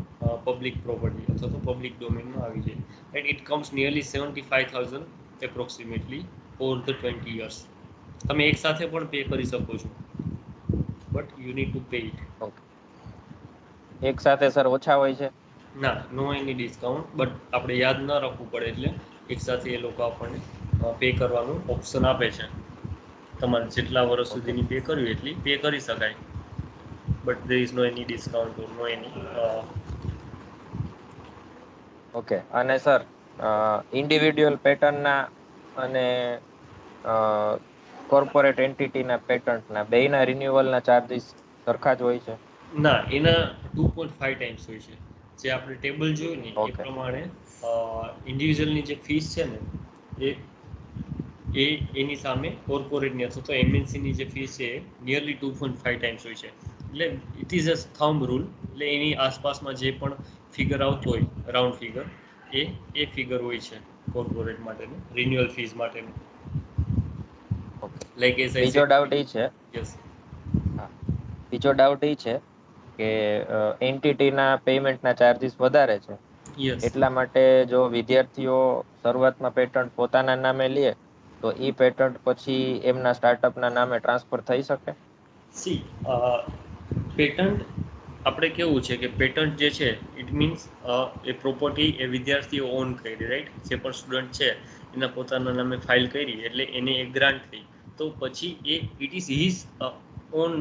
public property અથવા તો public ડોમેનમાં આવી જાય and it comes nearly 75,000 approximately for the 20 years. તમે એક સાથે પણ પે કરી શકો છો but you need to pay it. Okay, એક સાથે સર ઓછા હોય છે? ના, નો એની ડિસ્કાઉન્ટ, બટ આપણે યાદ ન રાખવું પડે એટલે એક સાથે એ લોકો આપણને પે કરવાનું ઓપ્શન આપે છે. તમારે જેટલા વર્ષ સુધીની પે કરવી એટલી પે કરી શકાય, but there is no any discount or no any okay, અને સર ઇન્ડિવિડ્યુઅલ પેટર્નના અને કોર્પોરેટ એન્ટિટીના પેટન્ટના બેયના રિન્યુઅલના ચાર્જીસ સરખા જ હોય છે? ના, એના 2.5 ટાઈમ્સ હોય છે. જે આપણે ટેબલ જોયું ને એ Okay. પ્રમાણે ઇન્ડિવિજ્યુઅલની જે ફીસ છે ને એ એની સામે કોર્પોરેટની અથવા તો એમએનસીની જે ફીસ છે એ નિયરલી 2.5 ટાઈમ્સ હોય છે. એટલે it is a thumb rule, એટલે એની આસપાસમાં જે પણ ફિગર આવતો હોય રાઉન્ડ ફિગર એ ફિગર હોય છે કોર્પોરેટ માટેનું રિન્યુઅલ ફીસ માટેનું. ઓકે, લાઈક એઝ બીજો ડાઉટ એ છે યસ બીજો ડાઉટ એ છે કે એન્ટિટીના પેમેન્ટના ચાર્જીસ વધારે છે, યસ એટલા માટે જો વિદ્યાર્થીઓ શરૂઆતમાં પેટન્ટ પોતાના નામે લે તો ઈ પેટન્ટ પછી એમના સ્ટાર્ટઅપના નામે ટ્રાન્સફર થઈ શકે? સી પેટન્ટ આપણે કેવું છે કે પેટન્ટ જે છે ઇટ મીન્સ એ પ્રોપર્ટી એ વિદ્યાર્થીઓ ઓન કરી, રાઈટ? જે પણ સ્ટુડન્ટ છે એના પોતાના નામે ફાઇલ કરી એટલે એને એક ગ્રાન્ટ થઈ, તો પછી એ it is his own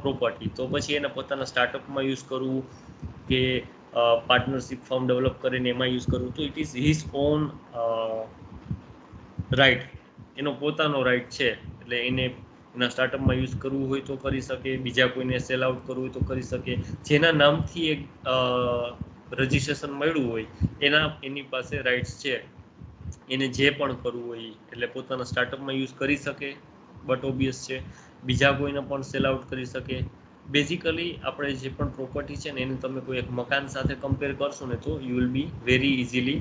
property. તો પછી એને પોતાના સ્ટાર્ટઅપમાં યુઝ કરવું કે પાર્ટનરશિપ ફોર્મ ડેવલપ કરીને એમાં યુઝ કરવું, તો it is his own right, એનો પોતાનો રાઇટ છે. એટલે એને એના સ્ટાર્ટઅપમાં યુઝ કરવું હોય તો કરી શકે, બીજા કોઈને સેલ આઉટ કરવું હોય તો કરી શકે. જેના નામથી એક રજિસ્ટ્રેશન મળ્યું હોય એની પાસે રાઇટ્સ છે, એને જે પણ કરવું હોય એટલે પોતાના સ્ટાર્ટઅપમાં યુઝ કરી શકે, બટ ઓબ્વિયસ છે બીજા કોઈને પણ સેલ આઉટ કરી શકે. બેઝિકલી આપણે જે પણ પ્રોપર્ટી છે ને એને તમે કોઈ એક મકાન સાથે કમ્પેર કરશો ને તો you will be very easily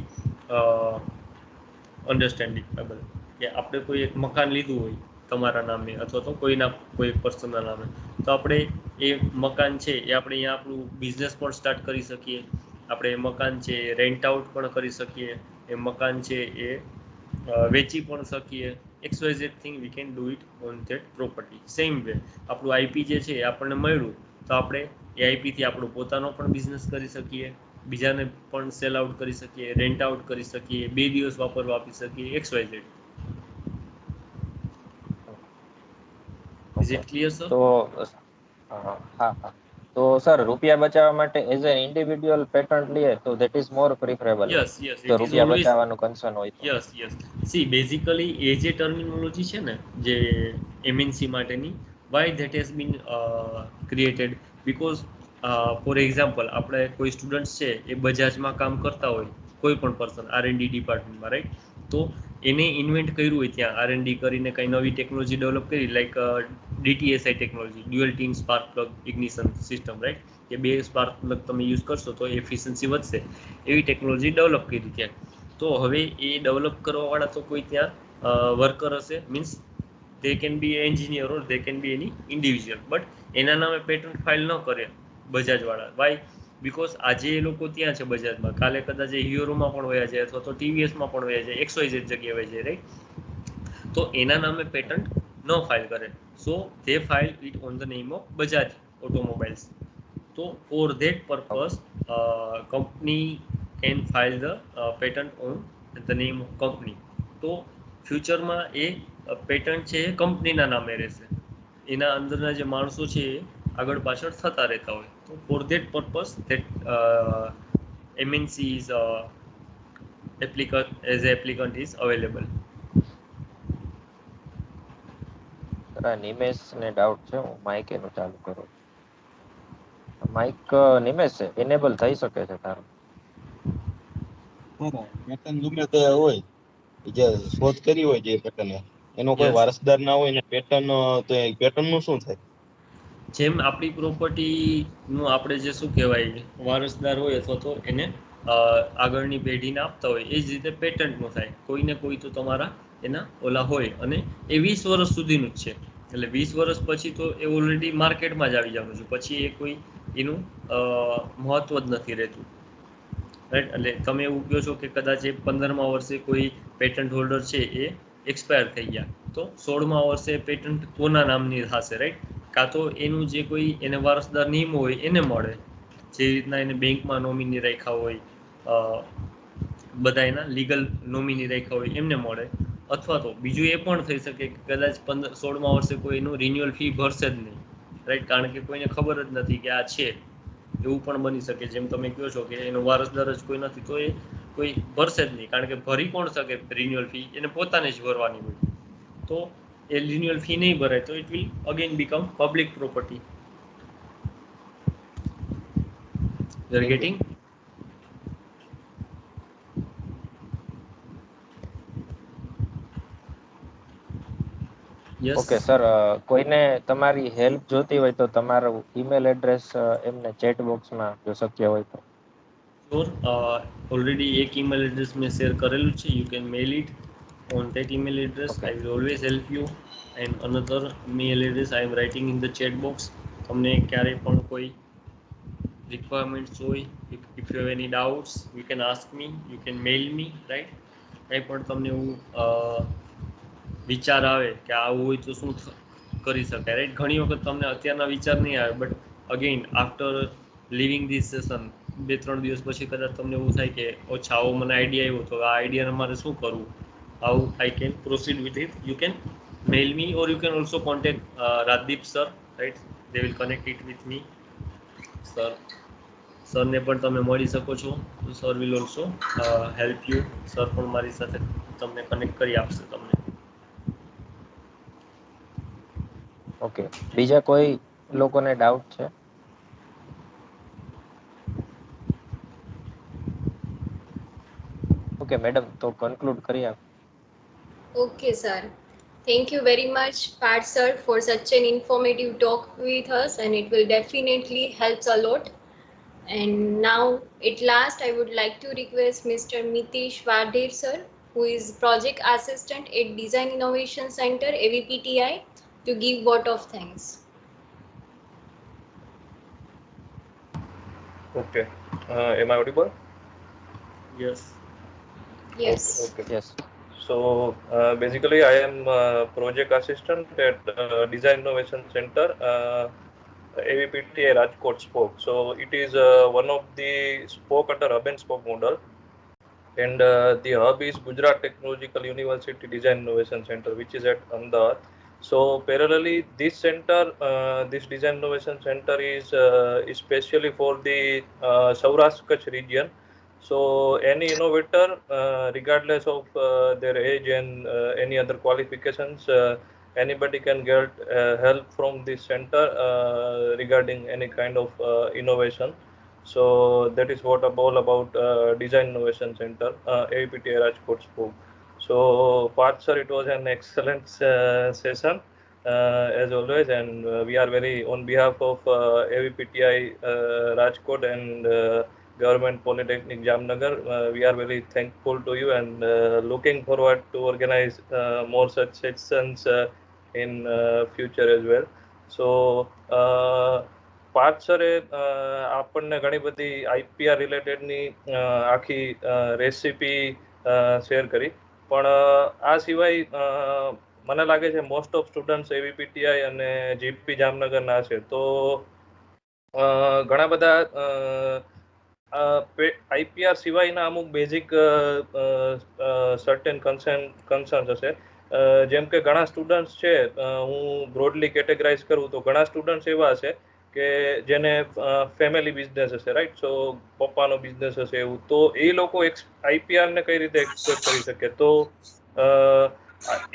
understandingable કે આપણે કોઈ એક મકાન લીધું હોય તમારા નામે અથવા તો કોઈ પર્સનના નામે, તો આપણે એ મકાન છે એ આપણે અહીંયા આપણું બિઝનેસ પણ સ્ટાર્ટ કરી શકીએ, આપણે એ મકાન છે એ રેન્ટ આઉટ પણ કરી શકીએ, એ મકાન છે એ વેચી પણ શકીએ. XYZ thing we can do it on that property. Same way આપણું આઈપી જે છે એ આપણને મળ્યું તો આપણે એ આઈપીથી આપણો પોતાનો પણ બિઝનેસ કરી શકીએ, બીજાને પણ સેલ આઉટ કરી શકીએ, રેન્ટ આઉટ કરી શકીએ, 2 દિવસ વાપરવા આપી શકીએ, XYZ. Is it clear sir? તો હા, તો સર રૂપિયા બચાવવા માટે એઝ એન ઇન્ડિવિડ્યુઅલ પેટન્ટ લઈએ તો that is more preferable, yes જો ઇટ ઇઝ રૂપિયા ઓલવેઝ બચાવવાનું કન્સર્ન હોય તો. યસ સી બેઝિકલી એ જે ટર્મિનોલોજી છે ને જે એમએનસી માટેની, why that has been created because for example આપણે કોઈ સ્ટુડન્ટ્સ છે એ બજાજમાં કામ કરતા હોય, કોઈ પણ પર્સન R&D ડિપાર્ટમેન્ટમાં, રાઈટ? તો એને ઇન્વેન્ટ કર્યું હોય ત્યાં R&D કરીને કંઈ નવી ટેકનોલોજી ડેવલપ કરી, like DTSI technology, dual team spark plug ignition system, right? કે 2 સ્પાર્ક પ્લગ તમે યુઝ કરશો તો એફિશિયન્સી વધશે, એવી ટેકનોલોજી ડેવલપ કરી ત્યાં. તો હવે એ ડેવલપ કરવાવાળા તો કોઈ ત્યાં વર્કર હશે, means they can be engineer or they can be any individual, but એના નામે પેટન્ટ ફાઇલ ન કરે બજાજવાળા. વાય? બીકોઝ આજે એ લોકો ત્યાં છે બજાજમાં, કાલે કદાચ એ હીરોમાં પણ વયા જાય અથવા તો TVSમાં પણ વયા જાય, XYZ જગ્યાએ વયા જાય, રાઈટ? તો એના નામે પેટન્ટ ન ફાઇલ કરે, so they file it on the name of Bajaj automobiles. તો for that purpose company can file the patent on the name of company. તો ફ્યુચરમાં એ પેટન્ટ છે એ કંપનીના નામે રહેશે, એના અંદરના જે માણસો છે એ આગળ પાછળ થતા રહેતા હોય. તો for that purpose that MNC is applicant is available. Nimesh ને ડાઉટ છે, હું માઇક એનું ચાલુ કરું. માઇક નિમેશ છે એનેબલ થઈ શકે છે તારું? પેટર્ન ગમે તે હોય, જે શોધ કરી હોય જે પેટર્ન એનો કોઈ Yes. વારસદાર ના હોય ને પેટર્ન, તો પેટર્ન નું શું થાય? જેમ આપણી પ્રોપર્ટીનું આપણે જે શું કહેવાય વારસદાર હોય અથવા તો એને આગળની પેઢીને આપતા હોય, એ જ રીતે પેટન્ટનું થાય. કોઈને કોઈ તો તમારા એના ઓલા હોય, અને એ 20 વર્ષ સુધીનું જ છે. એટલે 20 વર્ષ પછી તો એ ઓલરેડી માર્કેટમાં જ આવી જવાનું છે, પછી એ કોઈ એનું મહત્વ જ નથી રહેતું, રાઈટ. એટલે તમે એવું કહો છો કે કદાચ એ 15મા વર્ષે કોઈ પેટન્ટ હોલ્ડર છે એ એક્સપાયર થઈ ગયા, તો 16મા વર્ષે પેટન્ટ કોના નામની થશે, રાઈટ. કાં તો એનું જે કોઈ એને વારસદાર નિયમ હોય એને મળે, જે રીતના એને બેંકમાં નોમિની રાખ્યા હોય, બધા એના લીગલ નોમિની રાખ્યા હોય એમને મળે. અથવા તો બીજું એ પણ થઈ શકે કે કદાચ 16મા વર્ષે કોઈ એનું રિન્યુઅલ ફી ભરશે જ નહીં, રાઈટ, કારણ કે કોઈને ખબર જ નથી કે આ છે. એવું પણ બની શકે, જેમ તમે કહો છો કે એનો વારસદાર જ કોઈ નથી, તો એ કોઈ ભરશે જ નહીં, કારણ કે ભરી કોણ શકે રિન્યુઅલ ફી, એને પોતાને જ ભરવાની હોય. તો એ રિન્યુઅલ ફી નહીં ભરાય તો it will again become public property. You are getting? Yes. Okay sir, કોઈને તમારી હેલ્પ જોતી હોય તો તમારું ઈમેલ એડ્રેસ એમને ચેટ બોક્સમાં જો શક્ય હોય તો. શ્યોર. ઓલરેડી એક ઈમેલ એડ્રેસ મેં શેર કરેલું છે. You can mail it on that email address. Okay. I will always help you. And another mail address I am writing in the chat box. તમને ક્યારે પણ કોઈ requirements હોય, if you have any doubts you can ask me, you can mail me, right. કંઈ પણ તમને એવું વિચાર આવે કે આવું હોય તો શું કરી શકાય, રાઈટ. ઘણી વખત તમને અત્યારના વિચાર નહીં આવે, but again after living this session 2-3 દિવસ પછી કદાચ તમને એવું થાય કે ઓછા આવો મને આઈડિયા આવ્યો, તો આ આઈડિયાને મારે શું કરવું, how I can proceed with it. You can mail me or you can also contact Raddeep sir, right. They will connect it with me. Sir ને પણ તમે મળી શકો છો, sir will also help you. Sir પણ મારી સાથે તમને કનેક્ટ કરી આપશે તમને. ઓકે, બીજા કોઈ લોકોને ડાઉટ છે? ઓકે મેડમ, તો કન્ક્લુડ કરી આપ. Okay, sir. Thank you very much, Pat sir, for such an informative talk with us, and it will definitely help a lot. And now, at last, I would like to request Mr. Mitish Wadhir sir, who is Project Assistant at Design Innovation Center, AVPTI, to give vote of thanks. Okay. Am I audible? Yes. Yes. Okay. Yes. So basically, I am project assistant at Design Innovation Center, AVPTA Rajkot Spoke. So it is one of the spoke under hub and spoke model, and the hub is Gujarat Technological University Design Innovation Center, which is at Ahmedabad. So parallelly, this center, this Design Innovation Center is especially for the Saurashtra Kutch region. So any innovator, regardless of their age and any other qualifications, anybody can get help from this center regarding any kind of innovation. So that is what all about Design Innovation Center, AVPTA Rajkot spoke. So Parth sir, it was an excellent session as always, and we are very, on behalf of AVPTI Rajkot and Government Polytechnic Jamnagar, we are very thankful to you and looking forward to organize more such sessions in future as well. So Parth સરે આપણને ઘણી બધી IPR રિલેટેડની આખી recipe share કરી, પણ આ સિવાય મને લાગે છે મોસ્ટ ઓફ સ્ટુડન્ટ્સ એવીપીટીઆઈ અને જીપી જામનગરના છે, તો ઘણા બધા આઈપીઆર સિવાયના અમુક બેઝિક સર્ટેન કન્સર્ન્સ હશે. જેમ કે ઘણા સ્ટુડન્ટ્સ છે, હું બ્રોડલી કેટેગરાઇઝ કરું તો ઘણા સ્ટુડન્ટ્સ એવા હશે કે જેને ફેમિલી બિઝનેસ હશે, રાઈટ. સો પપ્પાનો બિઝનેસ હશે એવું, તો એ લોકો આઈપીઆરને કઈ રીતે એક્સપેક્ટ કરી શકે, તો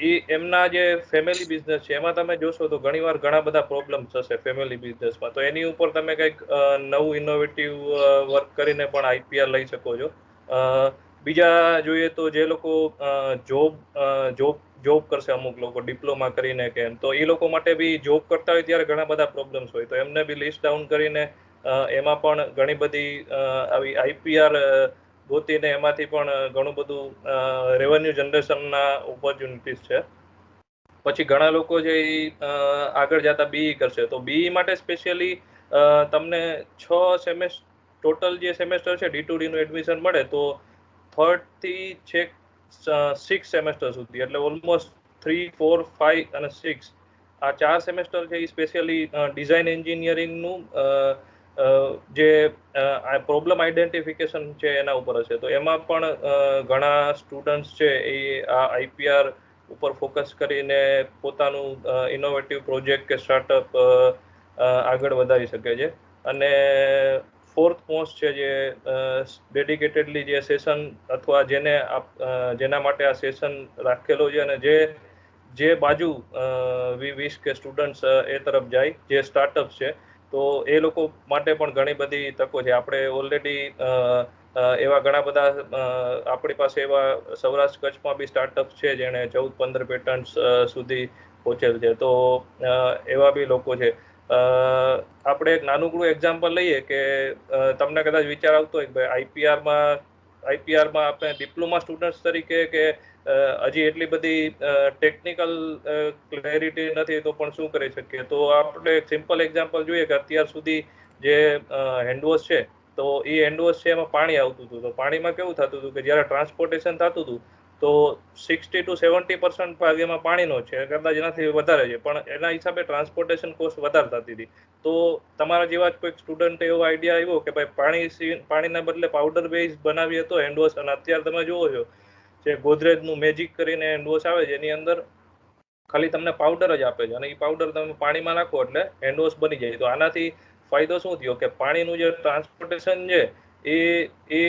એ એમના જે ફેમિલી બિઝનેસ છે એમાં તમે જોશો તો ઘણીવાર ઘણા બધા પ્રોબ્લેમ્સ હશે ફેમિલી બિઝનેસમાં, તો એની ઉપર તમે કંઈક નવું ઇનોવેટિવ વર્ક કરીને પણ આઈપીઆર લઈ શકો છો. બીજા જોઈએ તો જે લોકો જોબ કરશે, અમુક લોકો ડિપ્લોમા કરીને કે એમ, તો એ લોકો માટે બી જોબ કરતા હોય ત્યારે ઘણા બધા પ્રોબ્લેમ્સ હોય, તો એમને બી લિસ્ટ ડાઉન કરીને એમાં પણ ઘણી બધી આવી આઈપીઆર ગોતીને એમાંથી પણ ઘણું બધું રેવન્યુ જનરેશનના ઓપોર્ચ્યુનિટીઝ છે. પછી ઘણા લોકો જે આગળ જતા બીઈ કરશે, તો બીઈ માટે સ્પેશિયલી તમને 6 સેમેસ્ટર ટોટલ જે સેમેસ્ટર છે D2D નું એડમિશન મળે તો 3rd થી છેક 6 સેમેસ્ટર સુધી, એટલે ઓલમોસ્ટ 3, 4, 5 અને 6 આ 4 સેમેસ્ટર છે એ સ્પેશિયલી ડિઝાઇન એન્જિનિયરિંગનું જે પ્રોબ્લેમ આઈડેન્ટિફિકેશન છે એના ઉપર હશે. તો એમાં પણ ઘણા સ્ટુડન્ટ્સ છે એ આ આઈપીઆર ઉપર ફોકસ કરીને પોતાનું ઇનોવેટિવ પ્રોજેક્ટ કે સ્ટાર્ટઅપ આગળ વધારી શકે છે. અને 4th મોસ્ટ છે જે ડેડિકેટેડલી જે સેશન અથવા જેના માટે આ સેશન રાખેલો છે અને જે બાજુ વી કે સ્ટુડન્ટ્સ એ તરફ જાય જે સ્ટાર્ટઅપ છે, તો એ લોકો માટે પણ ઘણી બધી તકો છે. આપણે ઓલરેડી એવા ઘણા બધા આપણી પાસે એવા સૌરાષ્ટ્ર કચ્છમાં બી સ્ટાર્ટઅપ છે જેણે 14-15 પેટન્ટ્સ સુધી પહોંચેલ છે. તો એવા બી લોકો છે. આપણે એક નાનકડું એક્ઝામ્પલ લઈએ કે તમને કદાચ વિચાર આવતો હોય કે આઈપીઆરમાં આપણે ડિપ્લોમા સ્ટુડન્ટ્સ તરીકે કે હજી એટલી બધી ટેકનિકલ ક્લેરિટી નથી તો પણ શું કરી શકીએ. તો આપણે એક સિમ્પલ એક્ઝામ્પલ જોઈએ કે અત્યાર સુધી જે હેન્ડવોશ છે, તો એ હેન્ડવોશ છે એમાં પાણી આવતું હતું. તો પાણીમાં કેવું થતું હતું કે જ્યારે ટ્રાન્સપોર્ટેશન થતું હતું તો 60 to 70% ભાગ એમાં પાણીનો છે, કદાચ એનાથી વધારે છે, પણ એના હિસાબે ટ્રાન્સપોર્ટેશન કોસ્ટ વધારે થતી હતી. તો તમારા જેવા જ કોઈક સ્ટુડન્ટ એવો આઈડિયા આવ્યો કે ભાઈ પાણીના બદલે પાવડર બેઝ બનાવીએ તો હેન્ડવોશ. અને અત્યારે તમે જુઓ છો જે ગોદરેજનું મેજિક કરીને હેન્ડવોશ આવે છે એની અંદર ખાલી તમને પાવડર જ આપે છે અને એ પાવડર તમે પાણીમાં નાખો એટલે હેન્ડવોશ બની જાય. તો આનાથી ફાયદો શું થયો કે પાણીનું જે ટ્રાન્સપોર્ટેશન છે એ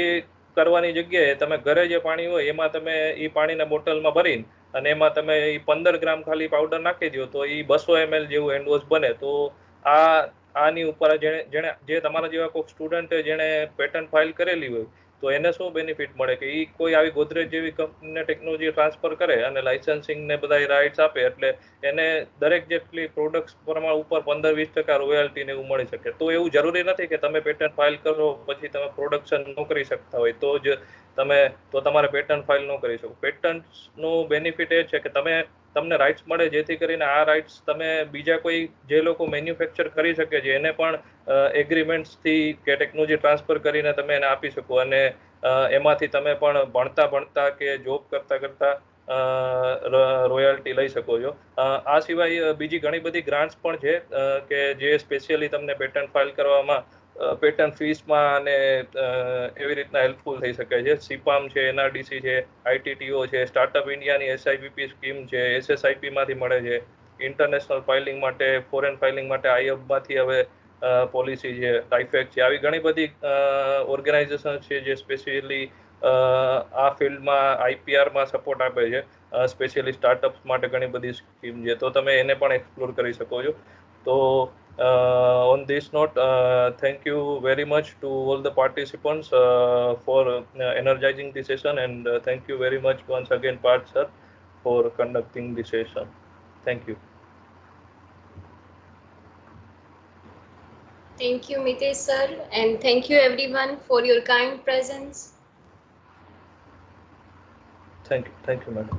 કરવાની જગ્યાએ તમે ઘરે જે પાણી હોય એમાં તમે એ પાણીના બોટલમાં ભરીને અને એમાં તમે એ 15 ગ્રામ ખાલી પાવડર નાખી દો તો એ 200 ml જેવું હેન્ડવોશ બને. તો આની ઉપર જે તમારા જેવા કોઈક સ્ટુડન્ટ જેણે પેટન્ટ ફાઇલ કરેલી હોય તો એને શું બેનિફિટ મળે કે એ કોઈ આવી ગોદરેજ જેવી કંપનીને ટેકનોલોજી ટ્રાન્સફર કરે અને લાઇસન્સિંગ ને બધા રાઇટ્સ આપે એટલે એને દરેક જેટલી પ્રોડક્ટ્સ પ્રમાણ ઉપર 15-20% રોયલ્ટી ને એવું મળી શકે. તો એવું જરૂરી નથી કે તમે પેટન્ટ ફાઇલ કરો પછી તમે પ્રોડક્શન ન કરી શકતા હોય તો તમારે પેટન્ટ ફાઇલ ન કરી શકો. પેટન્ટનું બેનિફિટ એ છે કે તમને રાઇટ્સ મળે જેથી કરીને આ રાઇટ્સ તમે બીજા કોઈ જે લોકો મેન્યુફેક્ચર કરી શકે છે એને પણ એગ્રીમેન્ટ્સથી કે ટેકનોલોજી ટ્રાન્સફર કરીને તમે એને આપી શકો અને એમાંથી તમે પણ ભણતા કે જોબ કરતા રોયલ્ટી લઈ શકો છો. આ સિવાય બીજી ઘણી બધી ગ્રાન્ટ્સ પણ છે કે જે સ્પેશિયલી તમને પેટન્ટ ફાઇલ કરવામાં પેટન્ટ ફીસમાં અને એવી રીતના હેલ્પફુલ થઈ શકે છે. સીપામ છે, એનઆરડીસી છે, આઈટીટીઓ છે, સ્ટાર્ટઅપ ઇન્ડિયાની એસઆઈપીપી સ્કીમ છે, એસએસઆઈપી માંથી મળે છે, ઇન્ટરનેશનલ ફાઇલિંગ માટે ફોરેન ફાઇલિંગ માટે આઈએફમાંથી હવે પોલિસી છે, ટાઈફેક છે. આવી ઘણી બધી ઓર્ગેનાઇઝેશન છે જે સ્પેશિયલી આ ફિલ્ડમાં આઈપીઆરમાં સપોર્ટ આપે છે. સ્પેશિયલી સ્ટાર્ટઅપ્સ માટે ઘણી બધી સ્કીમ છે, તો તમે એને પણ એક્સપ્લોર કરી શકો છો. તો on this note, thank you very much to all the participants for energizing the session, and thank you very much once again Parth sir for conducting the session. Thank you. Thank you, Mitesh sir, and thank you everyone for your kind presence. Thank you, madam.